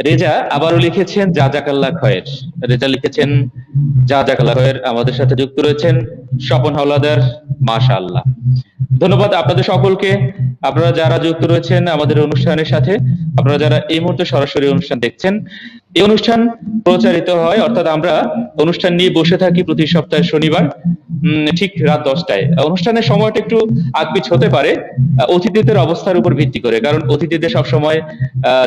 A: রেজা আবারও লিখেছেন জাজাকাল্লাহ খয়ের। রেজা লিখেছেন জাজাকাল্লাহ খয়ের। আমাদের সাথে যুক্ত রয়েছেন স্বপন হাওলাদার, মাশাআল্লাহ। ধন্যবাদ আপনাদের সকলকে। আপনারা যারা যুক্ত রয়েছেন আমাদের অনুষ্ঠানের সাথে, আপনারা যারা এই মুহূর্তে সরাসরি অনুষ্ঠান দেখছেন, এই অনুষ্ঠান প্রচারিত হয়, অর্থাৎ আমরা অনুষ্ঠান নিয়ে বসে থাকি প্রতি সপ্তাহে শনিবার ঠিক রাত 10টায়। অনুষ্ঠানের সময়টা একটু আগপিছ হতে পারে অতিথিদের অবস্থার উপর ভিত্তি করে, কারণ অতিথিদের সবসময়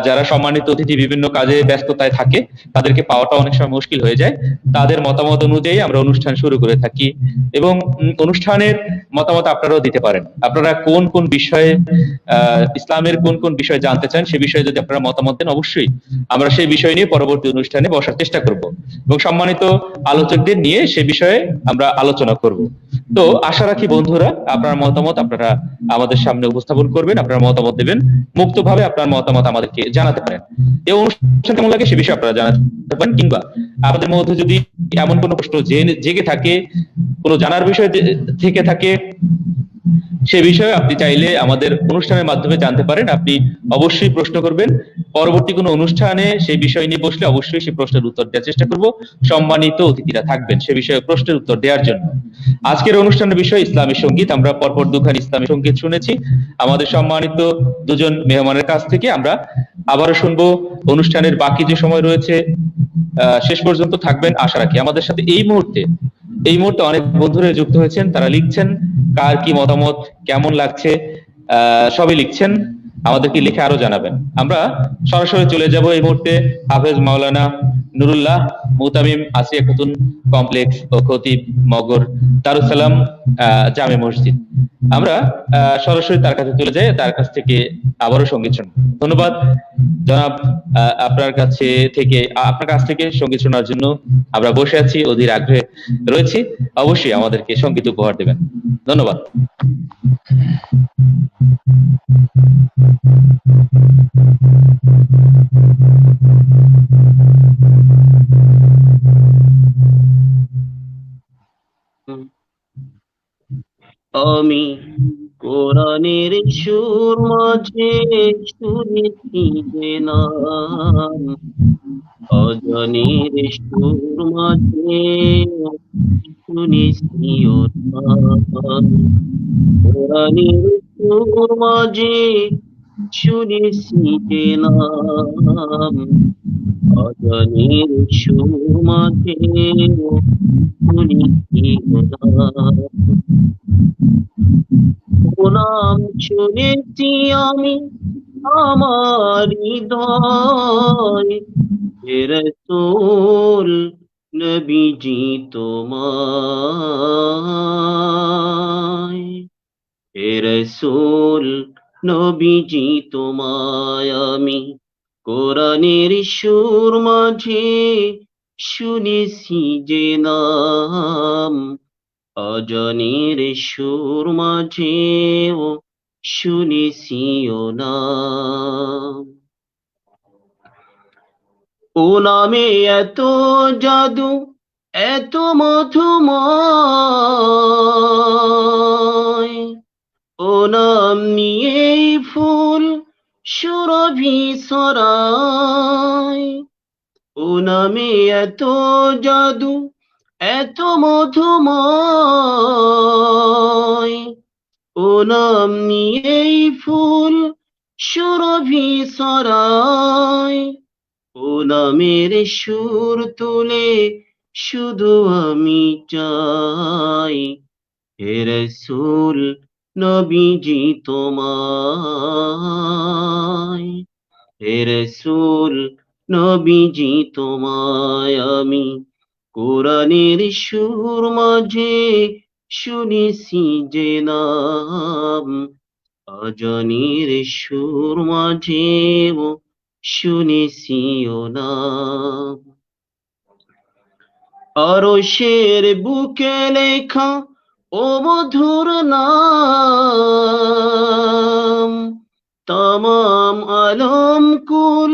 A: যারা সম্মানিত অতিথি বিভিন্ন কাজে ব্যস্ততায় থাকে, তাদেরকে পাওয়াটা অনেক সময় মুশকিল হয়ে যায়। তাদের মতামত অনুযায়ী আমরা অনুষ্ঠান শুরু করে থাকি এবং অনুষ্ঠানের মতামত আপনারাও দিতে পারেন। আপনারা কোন কোন বিষয়ে ইসলামের কোন কোন বিষয়ে জানতে চান, সে বিষয়ে যদি আপনারা মতামত দেন, অবশ্যই আমরা সেই বিষয় নিয়ে পরবর্তী অনুষ্ঠানে বসার চেষ্টা করব এবং সম্মানিত আলোচকদের নিয়ে সে বিষয়ে আমরা আলোচনা করব। তো আশা রাখি বন্ধুরা, আপনার মতামত আপনারা আমাদের সামনে উপস্থাপন করবেন, আপনারা মতামত দেবেন মুক্তভাবে, আপনার মতামত আমাদেরকে জানাতে পারেন। এই অনুষ্ঠান কেমন লাগে সে বিষয়ে আপনারা জানাতে পারেন, কিংবা আপনাদের মধ্যে যদি এমন কোনো প্রশ্ন জেগে থাকে, কোনো জানার বিষয় থেকে থাকে, সে বিষয়ে আপনি চাইলে আমাদের অনুষ্ঠানের মাধ্যমে জানতে পারেন। আপনি অবশ্যই প্রশ্ন করবেন, পরবর্তী কোনো অনুষ্ঠানে সেই বিষয় নিয়ে বসলে অবশ্যই সেই প্রশ্নের উত্তর দেওয়ার চেষ্টা করব। সম্মানিত অতিথিরা থাকবেন সে বিষয়ে প্রশ্নের উত্তর দেওয়ার জন্য। আজকের অনুষ্ঠানের বিষয় ইসলামী সঙ্গীত। আমরা পরপর দুখানি ইসলামী সঙ্গীত শুনেছি আমাদের সম্মানিত দুজন মেহমানের কাছ থেকে। আমরা আবারও শুনবো। অনুষ্ঠানের বাকি যে সময় রয়েছে শেষ পর্যন্ত থাকবেন আশা রাখি। আমাদের সাথে এই মুহূর্তে অনেক বন্ধুরা যুক্ত হয়েছেন, তারা লিখছেন কার কি মতামত, কেমন লাগছে, সবই লিখছেন। আমাদেরকে লিখে আরো জানাবেন। আমরা সরাসরি চলে যাব এই মুহূর্তে হাফেজ মাওলানা নুরুল্লাহ মুতামিম আসিয়া খাতুন কমপ্লেক্স ও খতিব মগর দারুসালাম জামে মসজিদ। আমরা সরাসরি তার কাছে চলে যাই, তার কাছ থেকে আবারও সঙ্গীত শুনব। ধন্যবাদ জনাব। আপনার কাছ থেকে সঙ্গীত শোনার জন্য আমরা বসে আছি, অধীর আগ্রহে রয়েছি। অবশ্যই আমাদেরকে সঙ্গীত উপহার দেবেন। ধন্যবাদ।
C: আমি কোরআনের সুর মাঝে শুনেছি যে নাম, অজানের সুর মাঝে শুনেছি ওর নাম। কোরআনের সুর মাঝে শুনেছি যে নাম, অজানের সুর মাঝে শুনেছি ওর নাম। ও নাম শুনেছি আমি আমার হৃদয়, হে রাসূল নবীজি তোমায়, হে রাসূল নবীজি তোমায় আমি কোরআনের সুর মাঝে শুনেছি যে নাম, অজানের সুর মাঝেও শুনেছি ও নাম। ও নামে এত জাদু, এত মধুময়, ও নাম নিয়েই ফুল সুরভি ছড়ায়। ও নামে এত জাদু, এত মধুময়, ও নাম নিয়েই ফুল সুরভি ছড়ায়। ও নামের সুর তুলে শুধু আমি চাই, হে রাসূল নবীজি তোমায়, হে রাসূল নবীজি তোমায় আমি কোরআনের সুর মাঝে শুনেছি যে নাম, অজানির সুর মাঝেও শুনেছি ও নাম, আরশের বুকে লেখা ও মধুর নাম, তামাম আলম কুল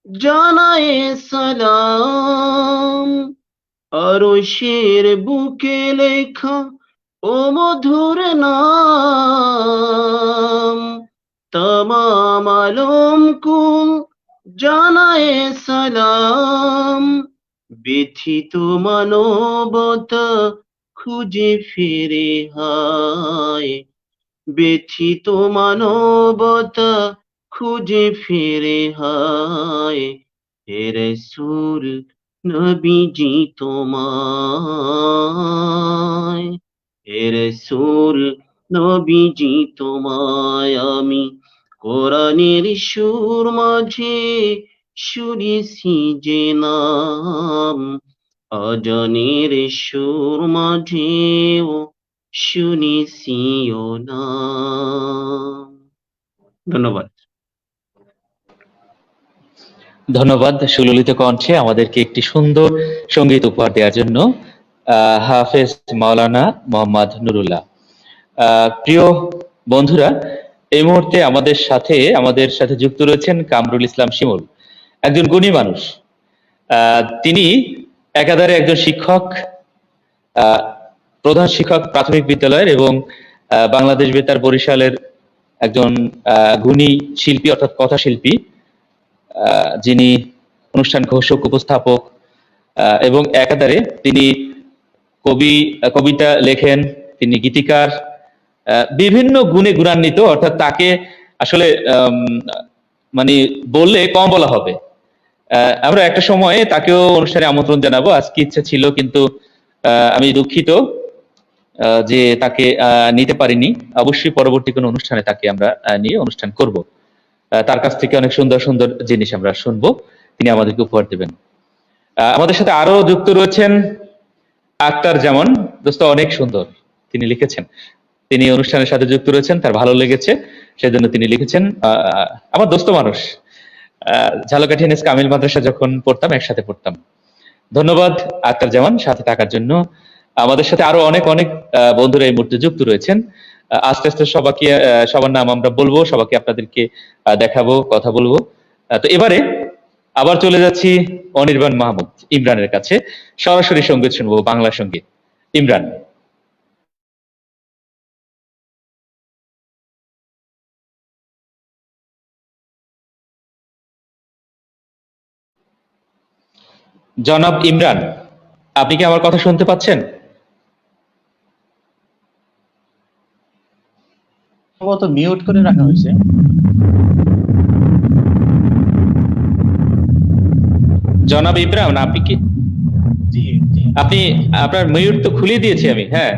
C: জানায়ে সালাম, আরশের বুকে লেখা ও মধুর নাম, তামাম আলম কুল জানায়ে সালাম, ব্যথিত মানবতা খুঁজে ফিরে হায়, ব্যথিত মানবতা খুঁজে ফিরে হায়, হে রাসূল নবীজি তোমায়, হে রাসূল নবীজি তোমায় আমি কোরআনের সুর মাঝে শুনেছি যে নাম, অজানের সুর মাঝেও শুনেছি ও নাম। ধন্যবাদ।
A: ধন্যবাদ সুললিত কণ্ঠে আমাদেরকে একটি সুন্দর সঙ্গীত উপহার দেওয়ার জন্য হাফেজ মাওলানা মোহাম্মদ নুরুল্লাহ। প্রিয় বন্ধুরা, এই মুহূর্তে আমাদের সাথে যুক্ত রয়েছেন কামরুল ইসলাম শিমুল, একজন গুণী মানুষ। তিনি একাধারে একজন শিক্ষক, প্রধান শিক্ষক প্রাথমিক বিদ্যালয়ের, এবং বাংলাদেশ বেতার বরিশালের একজন গুণী শিল্পী অর্থাৎ কথা শিল্পী, যিনি অনুষ্ঠান ঘোষক, উপস্থাপক, এবং একাধারে তিনি কবিতা লেখেন, তিনি গীতিকার, বিভিন্ন গুণে গুণান্বিত। অর্থাৎ তাকে আসলে মানে বললে কম বলা হবে। আমরা একটা সময়ে তাকেও অনুষ্ঠানে আমন্ত্রণ জানাবো, আজকে ইচ্ছা ছিল, কিন্তু আমি দুঃখিত যে তাকে নিতে পারিনি। অবশ্যই পরবর্তী কোনো অনুষ্ঠানে তাকে আমরা নিয়ে অনুষ্ঠান করব। তার কাছ থেকে অনেক সুন্দর সুন্দর জিনিস আমরা শুনবো, তিনি আমাদেরকে উপহার দেবেন। আমাদের সাথে আরো যুক্ত রয়েছেন আক্তার জামান দোস্ত, অনেক সুন্দর তিনি লিখেছেন, তিনি অনুষ্ঠানের সাথে যুক্ত রয়েছেন, তার ভালো লেগেছে, সেজন্য তিনি লিখেছেন। আমার দোস্ত মানুষ, ঝালকাঠি এনএস কামিল মাদ্রাসা যখন পড়তাম, একসাথে পড়তাম। ধন্যবাদ আক্তার জামান সাথে থাকার জন্য। আমাদের সাথে আরো অনেক অনেক বন্ধুরা এই মুহূর্তে যুক্ত রয়েছেন। আস্তে আস্তে সবার নাম আমরা বলবো, সবাইকে আপনাদেরকে দেখাবো, কথা বলবো। তো এবারে আবার চলে যাচ্ছি অনির্বাণ মাহমুদ ইমরানের কাছে, সরাসরি সঙ্গীত শুনবো, বাংলা সঙ্গীত। ইমরান। জনাব ইমরান, আপনি কি আমার কথা শুনতে পাচ্ছেন?
B: সম্ভবত মিউট করে রাখা হয়েছে।
A: জনাব ইমরান, আপনি কি
B: জি জি,
A: আপনার মিউট তো খুলে দিয়েছি আমি। হ্যাঁ,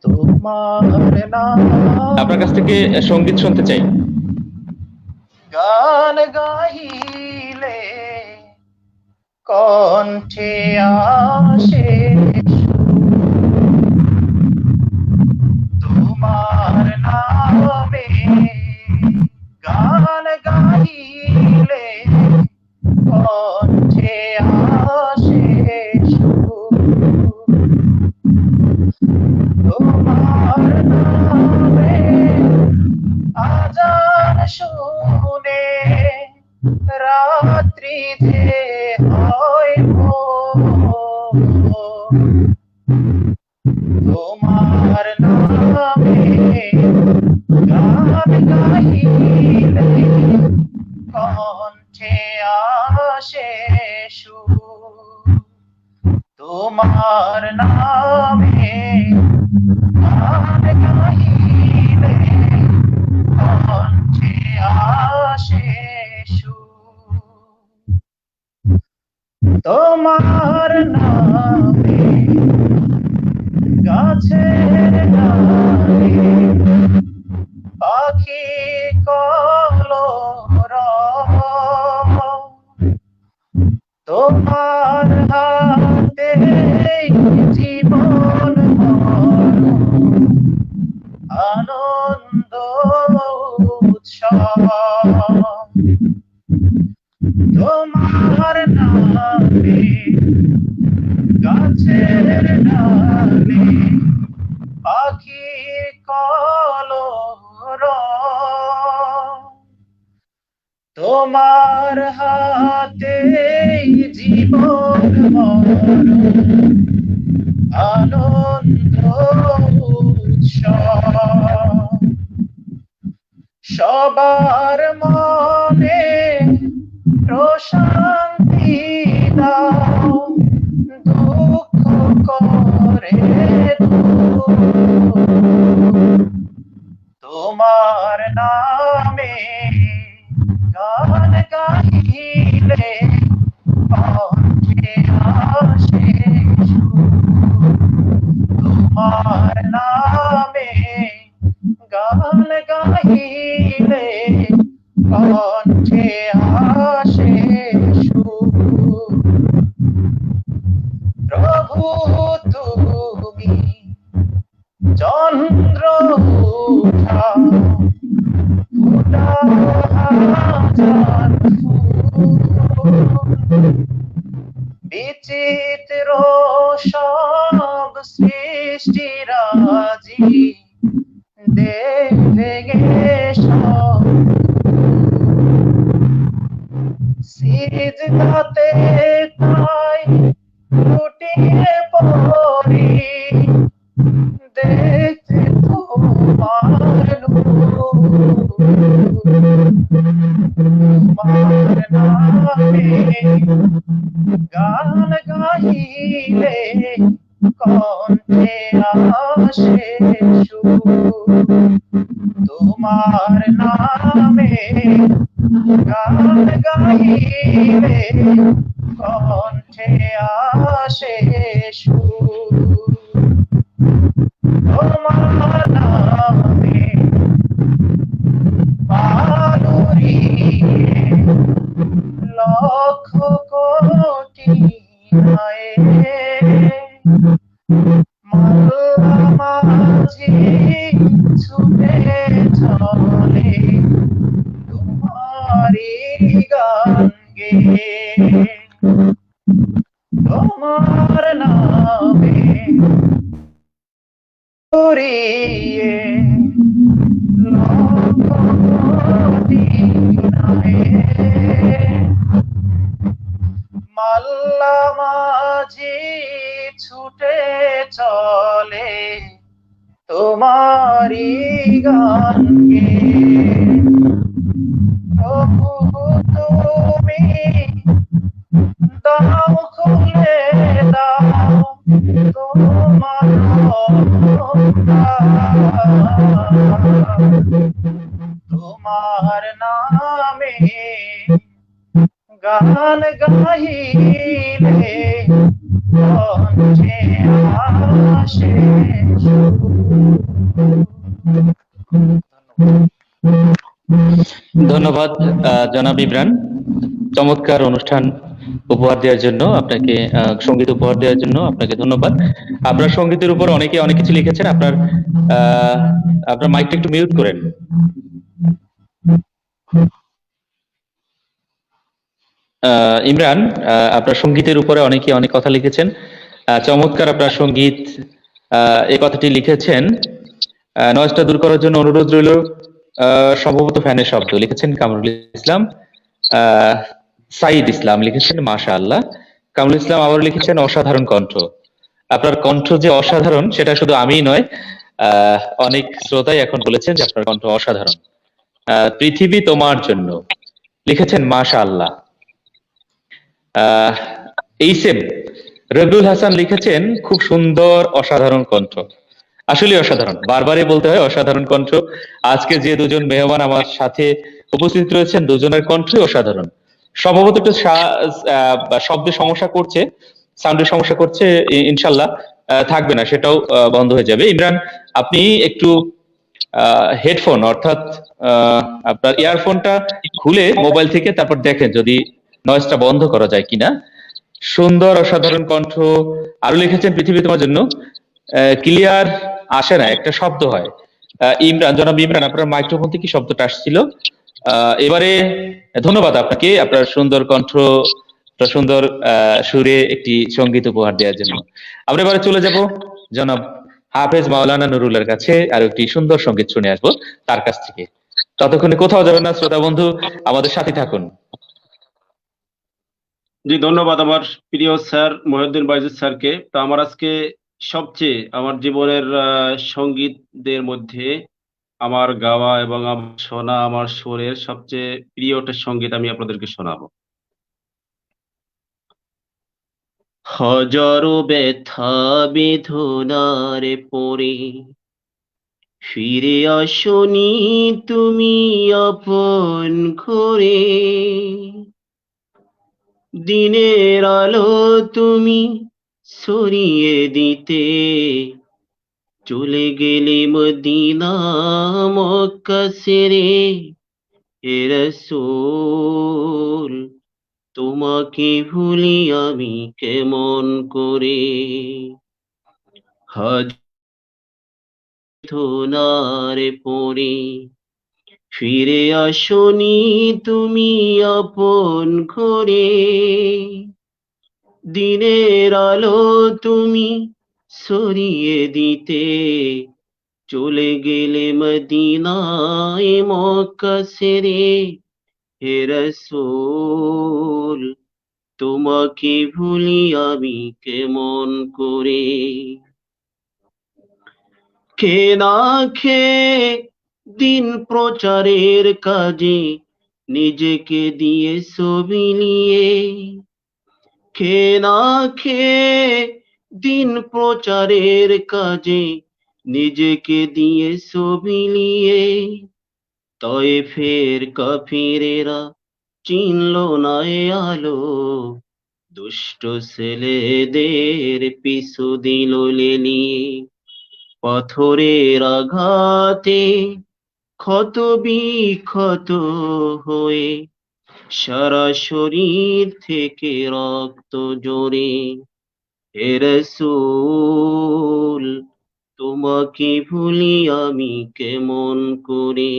B: তোমার নাম
A: আপনার কাছ থেকে সঙ্গীত শুনতে চাই।
B: গান গাইলে কণ্ঠে আসে তোমার নামে, গান গাইলে কণ্ঠে আসে তোমার নামে, আজান শুনে রাত্রি যে হয় তোমার নামে গান গাইলে কণ্ঠে আসে সুর, তোমার নামে গান গাইলে কণ্ঠে আসে সুর, তোমার নামে গাছের ডালে পাখি কলরব, তোমার হাতে জীবন মরণ উৎসব তোমার নামে গাছের ডালে পাখির কলরব তোমার হাতে জীবন মরণ আনন্দ উৎসব সবার মনে প্রশান্তি দাও দুঃখ করে দূর। তোমার নামে গান গাইলে কণ্ঠে আসে সুর। তোমার নামে গান গাইলে কণ্ঠে আসে সুর। প্রভু তুমি চন্দ্র উঠা ফুটাও হাজার ফুল। বিচিত্র সব সৃষ্টিরাজি দেব ভেঙে সব সিজদাতে তাই লুটিয়ে পড়ি দেখতে তোমার নূর। তোমার নামে গান গাইলে কণ্ঠে আসে সুর। তোমার নামে গান গাইলে কণ্ঠে আসে সুর। তোমার নামে পালুরিয়ে লক্ষ কোটি মায়ের মাল্লা মাঝি ছুটে চলে তোমারি গান গেয়ে। তোমার নামে উড়িয়ে লক্ষ কোটি নায়ের মাল্লা মাঝি ছুটে চলে তোমারি গান গেয়ে। প্রভু তুমি দাও খুলে দাও তোমার তোমার নামে গান গাইলে কণ্ঠে আসে সুর।
A: ধন্যবাদ জনাব ইমরান, চমৎকার অনুষ্ঠান উপহার দেওয়ার জন্য আপনাকে, সঙ্গীত উপহার দেওয়ার জন্য আপনাকে ধন্যবাদ। আপনার সঙ্গীতের উপর অনেকে অনেক কিছু লিখেছেন। আপনার মাইকটা একটু মিউট করেন। ইমরান, আপনার সঙ্গীতের উপরে অনেকে অনেক কথা লিখেছেন। চমৎকার আপনার সঙ্গীত। এই কথাটি লিখেছেন, নয়েজটা দূর করার জন্য অনুরোধ রইল। সম্ভবত ফ্যানের শব্দ লিখেছেন কামরুল ইসলাম। সাইদ ইসলাম লিখেছেন মাশাআল্লাহ। কামরুল ইসলাম আবার লিখেছেন অসাধারণ কণ্ঠ। আপনার কণ্ঠ যে অসাধারণ সেটা শুধু আমিই নয়, অনেক শ্রোতাই এখন বলেছেন যে আপনার কণ্ঠ অসাধারণ। পৃথিবী তোমার জন্য লিখেছেন মাশাআল্লাহ। এইসেম রবিউল হাসান লিখেছেন খুব সুন্দর অসাধারণ কণ্ঠ। আসলে অসাধারণ, বারবারই বলতে হয় অসাধারণ কণ্ঠ। আজকে যে দুজন মেহমান আমার সাথে উপস্থিত রয়েছেন দুজনের কণ্ঠই অসাধারণ। সম্ভবত একটু শব্দের সমস্যা করছে, সাউন্ডের সমস্যা করছে। ইনশাল্লাহ থাকবে না, সেটাও বন্ধ হয়ে যাবে। ইমরান, আপনি একটু হেডফোন অর্থাৎ আপনার ইয়ারফোনটা খুলে মোবাইল থেকে তারপর দেখেন যদি নয়েজটা বন্ধ করা যায় কিনা। সুন্দর অসাধারণ কণ্ঠ। আরো লিখেছেন পৃথিবী তোমার জন্য। ক্লিয়ার আসে না, একটা শব্দ হয়। ইমরান, জনাব ইমরান, আপনার মাইক্রোফোন থেকে শব্দটা আসছিল। এবারে ধন্যবাদ আপনাকে আপনার সুন্দর কণ্ঠ, সুন্দর সুরে একটি সঙ্গীত উপহার দেওয়ার জন্য। আমরা এবারে চলে যাব জনাব হাফেজ মাওলানা নুরুলের কাছে, আর একটি সুন্দর সঙ্গীত শুনে আসবো তার কাছ থেকে। ততক্ষণে কোথাও যাবেন না শ্রোতা বন্ধু, আমাদের সাথে থাকুন।
C: জি, ধন্যবাদ আমার প্রিয় স্যার মহিউদ্দিন বাইজিদ স্যারকে। তো আমার আজকে সবচেয়ে আমার জীবনের সঙ্গীতদের মধ্যে আমার গাওয়া এবং আমার শোনা, আমার সুরের সবচেয়ে প্রিয় একটা সঙ্গীত আমি আপনাদেরকে শোনাবো। হাজারো ব্যথা বেদনারে পড়ে ফিরে আসনি তুমি আপন ঘরে, দিনের আলো তুমি সরিয়ে দিতে চলে গেলে মদিনা মক্কা ছেড়ে। হে রাসূল, তোমাকে ভুলি আমি কেমন করে। হাজার পরে ফিরে আসনি তুমি আপন ঘরে, দিনের আলো তুমি সরিয়ে দিতে চলে গেলে মদিনায় মক্কা ছেড়ে। হে রাসূল, তোমাকে ভুলি আমি কেমন করে। কে না খেয়ে দিন প্রচারের কাজে নিজেকে দিয়ে বিলিয়ে, কে না খেয়ে দিন প্রচারের কাজে নিজেকে দিয়ে বিলিয়ে, তয়েফের কাফিরেরা চিনল না এ আলো, দুষ্ট ছেলেদের পিছু দিল লেলিয়ে। পাথরের আঘাতে ক্ষত বিক্ষত হয়ে সারা শরীর থেকে রক্ত জোরে। হে রাসূল, তোমাকে ভুলি আমি কেমন করে।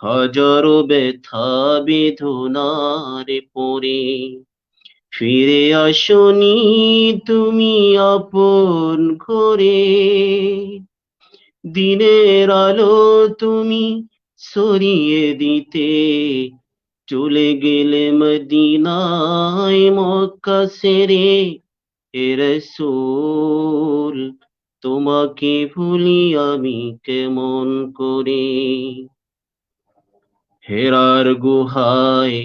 C: হাজারো ব্যথা বেদনারে পড়ে ফিরে আসনি তুমি আপন ঘরে, দিনের আলো তুমি সরিয়ে দিতে চলে গেলে মদিনায় মক্কা ছেড়ে। হে রাসূল, তোমাকে ভুলি আমি কেমন করে। হেরার গুহায়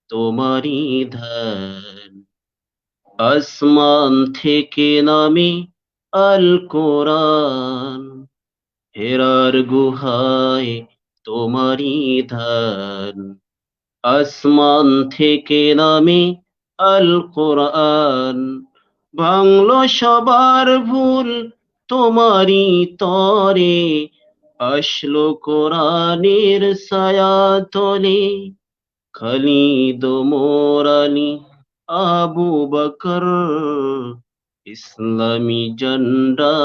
C: তোমারই ধ্যান, আসমান থেকে নামে আল কোরআন। হেরার গুহায় তোমারই ধ্যান, আসমান থেকে নামে আল কোরআন। ভাঙলো সবার ভুল তোমারই তরে, আসলো কোরআনের ছায়া তলে। খালিদ ওমর আলী আবু বকর ইসলামী ঝান্ডা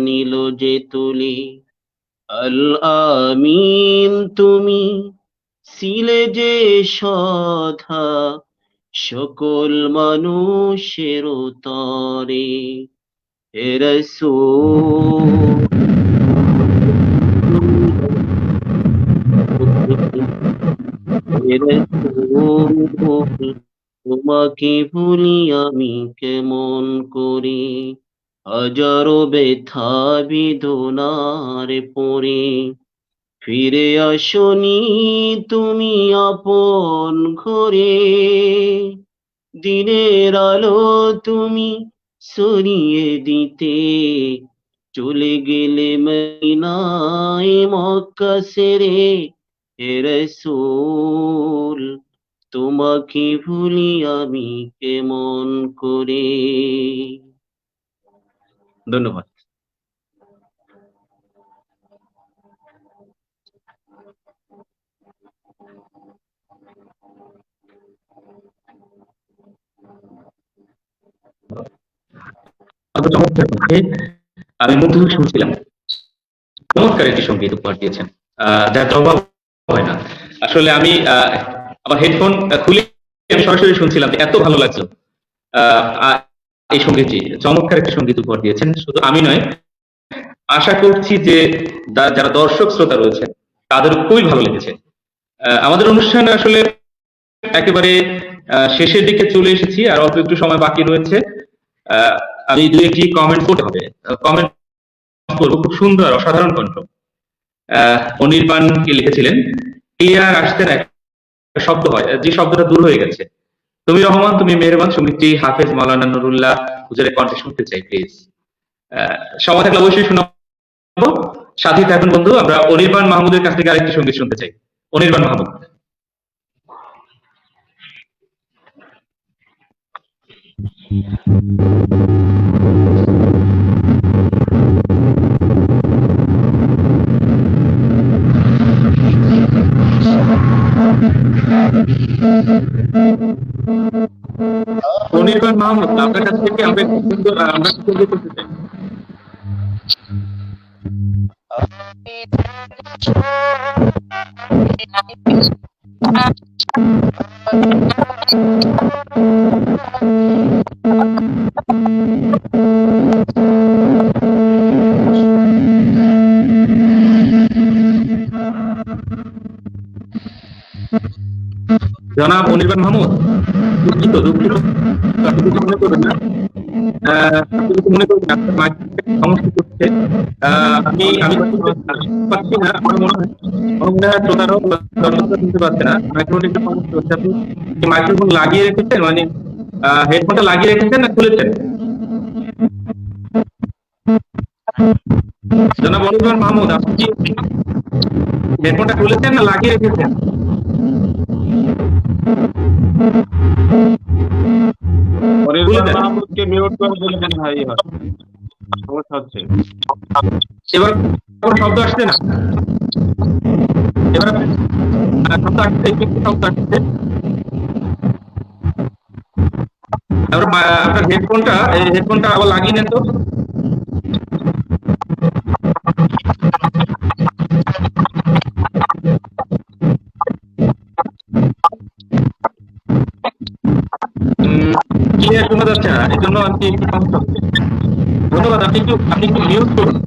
C: নিল যে তুলে। আল আমিন তুমি ছিলে যে সধা সকল মানুষের তরে। হে রাসূল, হে রাসূল, তোমাকে ভুলি আমি কেমন করে। হাজারো ব্যথা বেদনার পরে ফিরে আসনি তুমি আপন ঘরে, দিনের আলো তুমি সরিয়ে দিতে চলে গেলে মদিনায় মক্কা ছেড়ে। হে রাসূল, তোমাকে ভুলি আমি কেমন করে। ধন্যবাদ।
A: চমৎকার, আমি মুগ্ধ হয়ে শুনছিলাম। চমৎকার চমৎকার একটি সঙ্গীত উপহার দিয়েছেন, যার জবাব হয় না। আসলে আমি আমার হেডফোন খুলে আমি সরাসরি শুনছিলাম যে এত ভালো লাগলো। আহ, এই সঙ্গীতটি চমৎকার একটি সঙ্গীত উপহার দিয়েছেন। শুধু আমি নয়, আশা করছি যে যারা দর্শক শ্রোতা রয়েছেন তাদের খুবই ভালো লেগেছে। আমাদের অনুষ্ঠান আসলে একেবারে শেষের দিকে চলে এসেছি, আর অল্প একটু সময় বাকি রয়েছে। আহ, আমি দু একটি কমেন্ট করতে হবে, কমেন্ট করবো। খুব সুন্দর অসাধারণ কণ্ঠ। অনির্বাণ কি লিখেছিলেন, ক্লিয়ার আসতে না একটা শব্দ হয়, যে শব্দটা দূর হয়ে গেছে। তুমি রহমান, তুমি মেহরবান, সঙ্গীতটি হাফেজ মাওলানা নুরুল্লাহ হুজুরের কণ্ঠে শুনতে চাই প্লিজ। সময় থাকলে অবশ্যই শোনাবো। সাথী থাকুন বন্ধু, আমরা অনির্বাণ মাহমুদের কাছ থেকে আরেকটি সঙ্গীত শুনতে চাই। অনির্বাণ মাহমুদ। অনির্বাণ মাহমুদ, আপনার কাছ থেকে আমরা একটু সুন্দর আমরা একটু সঙ্গীত শুনতে চাই। জনাব অনির্বাণ মাহমুদ, দুঃখিত দুঃখিত, আপনি কিছু মনে করবেন না। আপনি কিছু মনে করবেন না, আপনার মাইক্রোফোনে সমস্যা করছে। আমি আমি পাচ্ছি না, আমার মনে হয় শ্রোতারাও দর্শকরা শুনতে পাচ্ছে না, মাইক্রোফোনে একটু সমস্যা হচ্ছে। আপনি কি মাইক্রোফোন লাগিয়ে রেখেছেন, মানে হেডফোনটা লাগিয়ে রেখেছেন না খুলেছেন? জনাব অনির্বাণ মাহমুদ, আপনি কি হেডফোনটা খুলেছেন না লাগিয়ে রেখেছেন?
C: অনির্বাণ মাহমুদকে মিউট করে দিলে মনে হয় হয়, সমস্যা হচ্ছে।
A: এবার কোনো শব্দ আসছে না? এবার শব্দ আসছে, একটু শব্দ আসছে। এবার আপনার হেডফোনটা আবার লাগিয়ে নেন তো। ক্লিয়ার শোনা যাচ্ছে না, এই জন্য আমি একটু সমস্যা হচ্ছে। ধন্যবাদ, আপনি একটু মিউট করুন।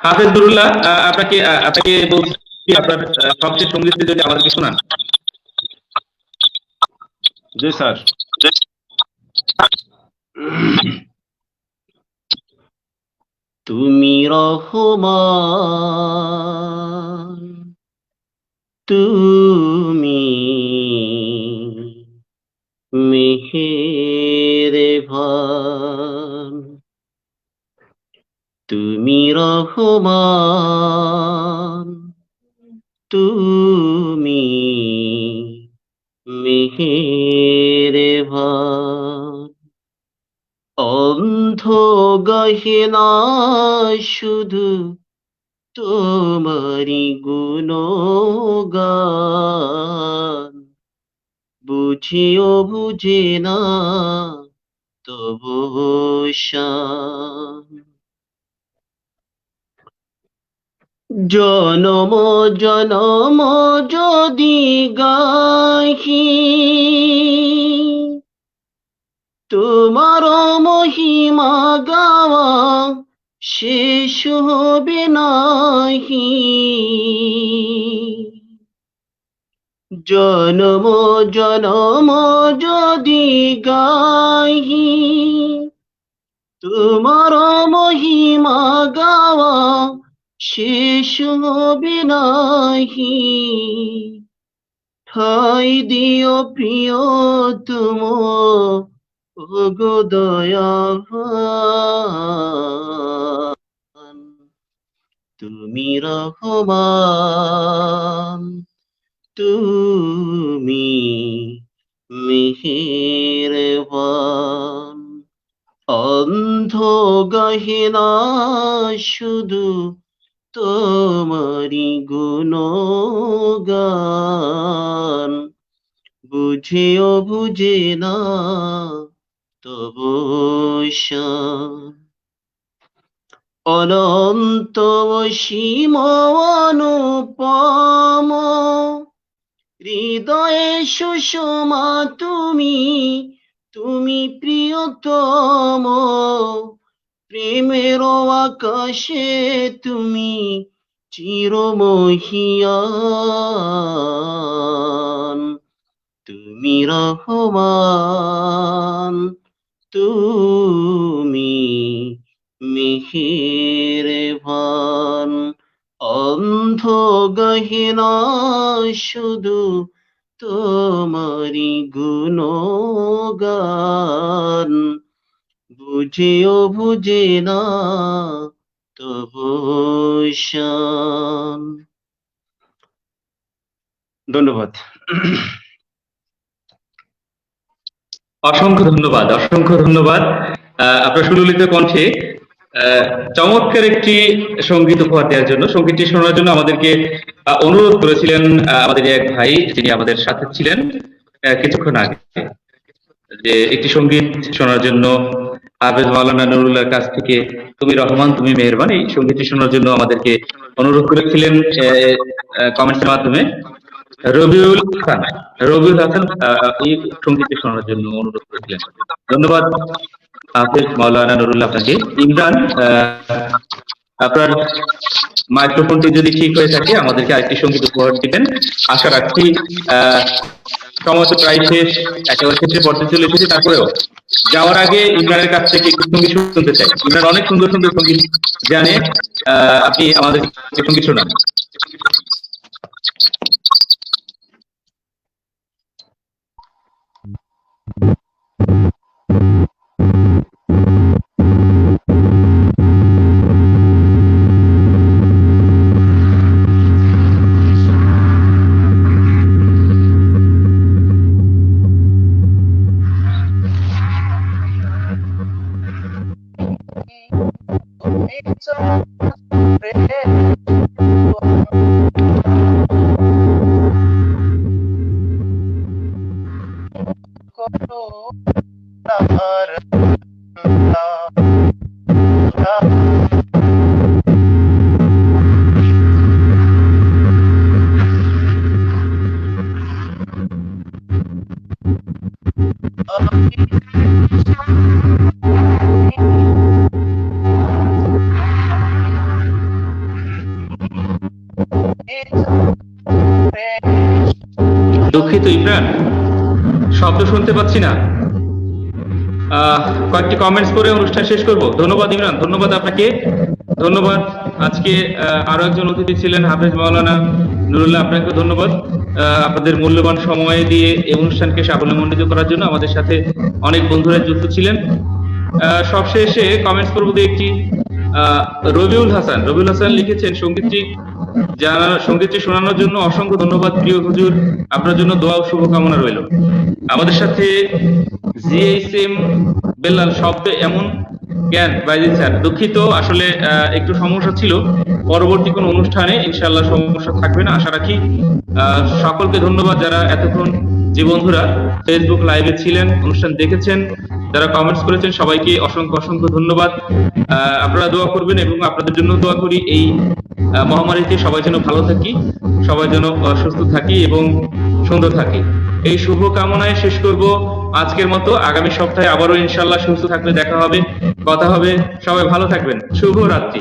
A: হাফেজ নুরুল্লাহ, আপনাকে বলছি, আপনার সবচেয়ে সঙ্গীতটি যদি আমাদেরকে শোনান।
C: জি স্যার। তুমি রহমান, তুমি মেহেরবান, তুমি রহমান, তুমি মেহেরবান, অন্ধ গহনা শুধু তোমারি গুণগান, বুঝিও বুঝে না তবু শান, জনম জনম যদি গাহি তোমার মহিমা গাওয়া শেষ হবে নাহি, জনম জনম যদি গাহি তোমার মহিমা গাওয়া শেষ হবে নাহি, ঠাই দিও প্রিয় তুম ওগো দয়াবান, তুমি রহমান, তুমি মেহেরবান, অন্ধ গহনা শুধু তোমারি গুণগান,
E: বুঝেও বুঝে না তবু শান। অনন্ত অসীম অনুপম হৃদয়ে সুষমা তুমি, তুমি প্রিয়তম। প্রেমের আকাশে তুমি চিরমহিয়ান। তুমি রহমান, তুমি মেহেরবান। অন্ধ গহিনা শুধু তোমারি গুণগান। বুঝেও বুঝে না তবু শান। ধন্যবাদ।
A: অসংখ্য ধন্যবাদ, অসংখ্য ধন্যবাদ। আপনার সুললিত কণ্ঠে চমৎকার একটি সঙ্গীত উপহার দেওয়ার জন্য, সঙ্গীতটি শোনার জন্য আমাদেরকে অনুরোধ করেছিলেন আমাদের এক ভাই, যিনি আমাদের সাথে ছিলেন কিছুক্ষণ আগে, যে একটি সঙ্গীত শোনার জন্য হাফেজ মাওলানা নুরুল্লাহর কাছ থেকে তুমি রহমান তুমি মেহেরবান এই সঙ্গীতটি শোনার জন্য আমাদেরকে অনুরোধ করেছিলেন কমেন্টসের মাধ্যমে। রবিউল হাসান, রবিউল হাসান এই সঙ্গীতটি শোনার জন্য অনুরোধ করেছিলেন। ধন্যবাদ হাফেজ মাওলানা নুরুল্লাহ আপনাকে। ইমরান, আপনার মাইক্রোফোনটি যদি ঠিক হয়ে থাকে আমাদেরকে আরেকটি সঙ্গীত উপহার দিবেন আশা রাখছি। সময় তো প্রায় শেষ, একেবারে শেষের পর্যায়ে চলে এসেছি। তারপরেও যাওয়ার আগে ইমরানের কাছ থেকে একটু সঙ্গীত শুনতে চাই। ইমরান অনেক সুন্দর সুন্দর সঙ্গীত জানে, আপনি আমাদের সঙ্গীত শোনান। দুঃখিত ইমরান, শব্দ শুনতে পাচ্ছি না। কয়েকটি কমেন্টস করে অনুষ্ঠান শেষ করব। ধন্যবাদ ইমরান, ধন্যবাদ আপনাকে, ধন্যবাদ। আজকে আরো একজন অতিথি ছিলেন হাফেজ মাওলানা নুরুল্লাহ, আপনাকে ধন্যবাদ আপনাদের মূল্যবান সময় দিয়ে এই অনুষ্ঠানকে সাফল্যমণ্ডিত করার জন্য। আমাদের সাথে অনেক বন্ধুরা যুক্ত ছিলেন। সবশেষে কমেন্টস করবো একটি। রবিউল হাসান লিখেছেন, সঙ্গীতটি শোনানোর জন্য অসংখ্য ধন্যবাদ প্রিয় হুজুর, আপনার জন্য দোয়া ও শুভকামনা রইল। আমাদের সাথে জিএসএম বেলাল, শব্দ এমন জ্ঞান বাইজিদ স্যার, দুঃখিত আসলে একটু সমস্যা ছিল। পরবর্তী কোনো অনুষ্ঠানে ইনশাআল্লাহ সমস্যা থাকবে না আশা রাখি। সকলকে ধন্যবাদ যারা এতক্ষণ, যে বন্ধুরা ফেসবুক লাইভে ছিলেন, অনুষ্ঠান দেখেছেন, যারা কমেন্টস করেছেন, সবাইকে অসংখ্য অসংখ্য ধন্যবাদ। আপনারা দোয়া করবেন এবং আপনাদের জন্য দোয়া করি এই মহামারীতে সবাই যেন ভালো থাকি, সবাই যেন সুস্থ থাকি এবং সুন্দর থাকি, এই শুভ কামনায় শেষ করব আজকের মতো। আগামী সপ্তাহে আবারও ইনশাআল্লাহ সুস্থ থাকলে দেখা হবে, কথা হবে। সবাই ভালো থাকবেন। শুভ রাত্রি।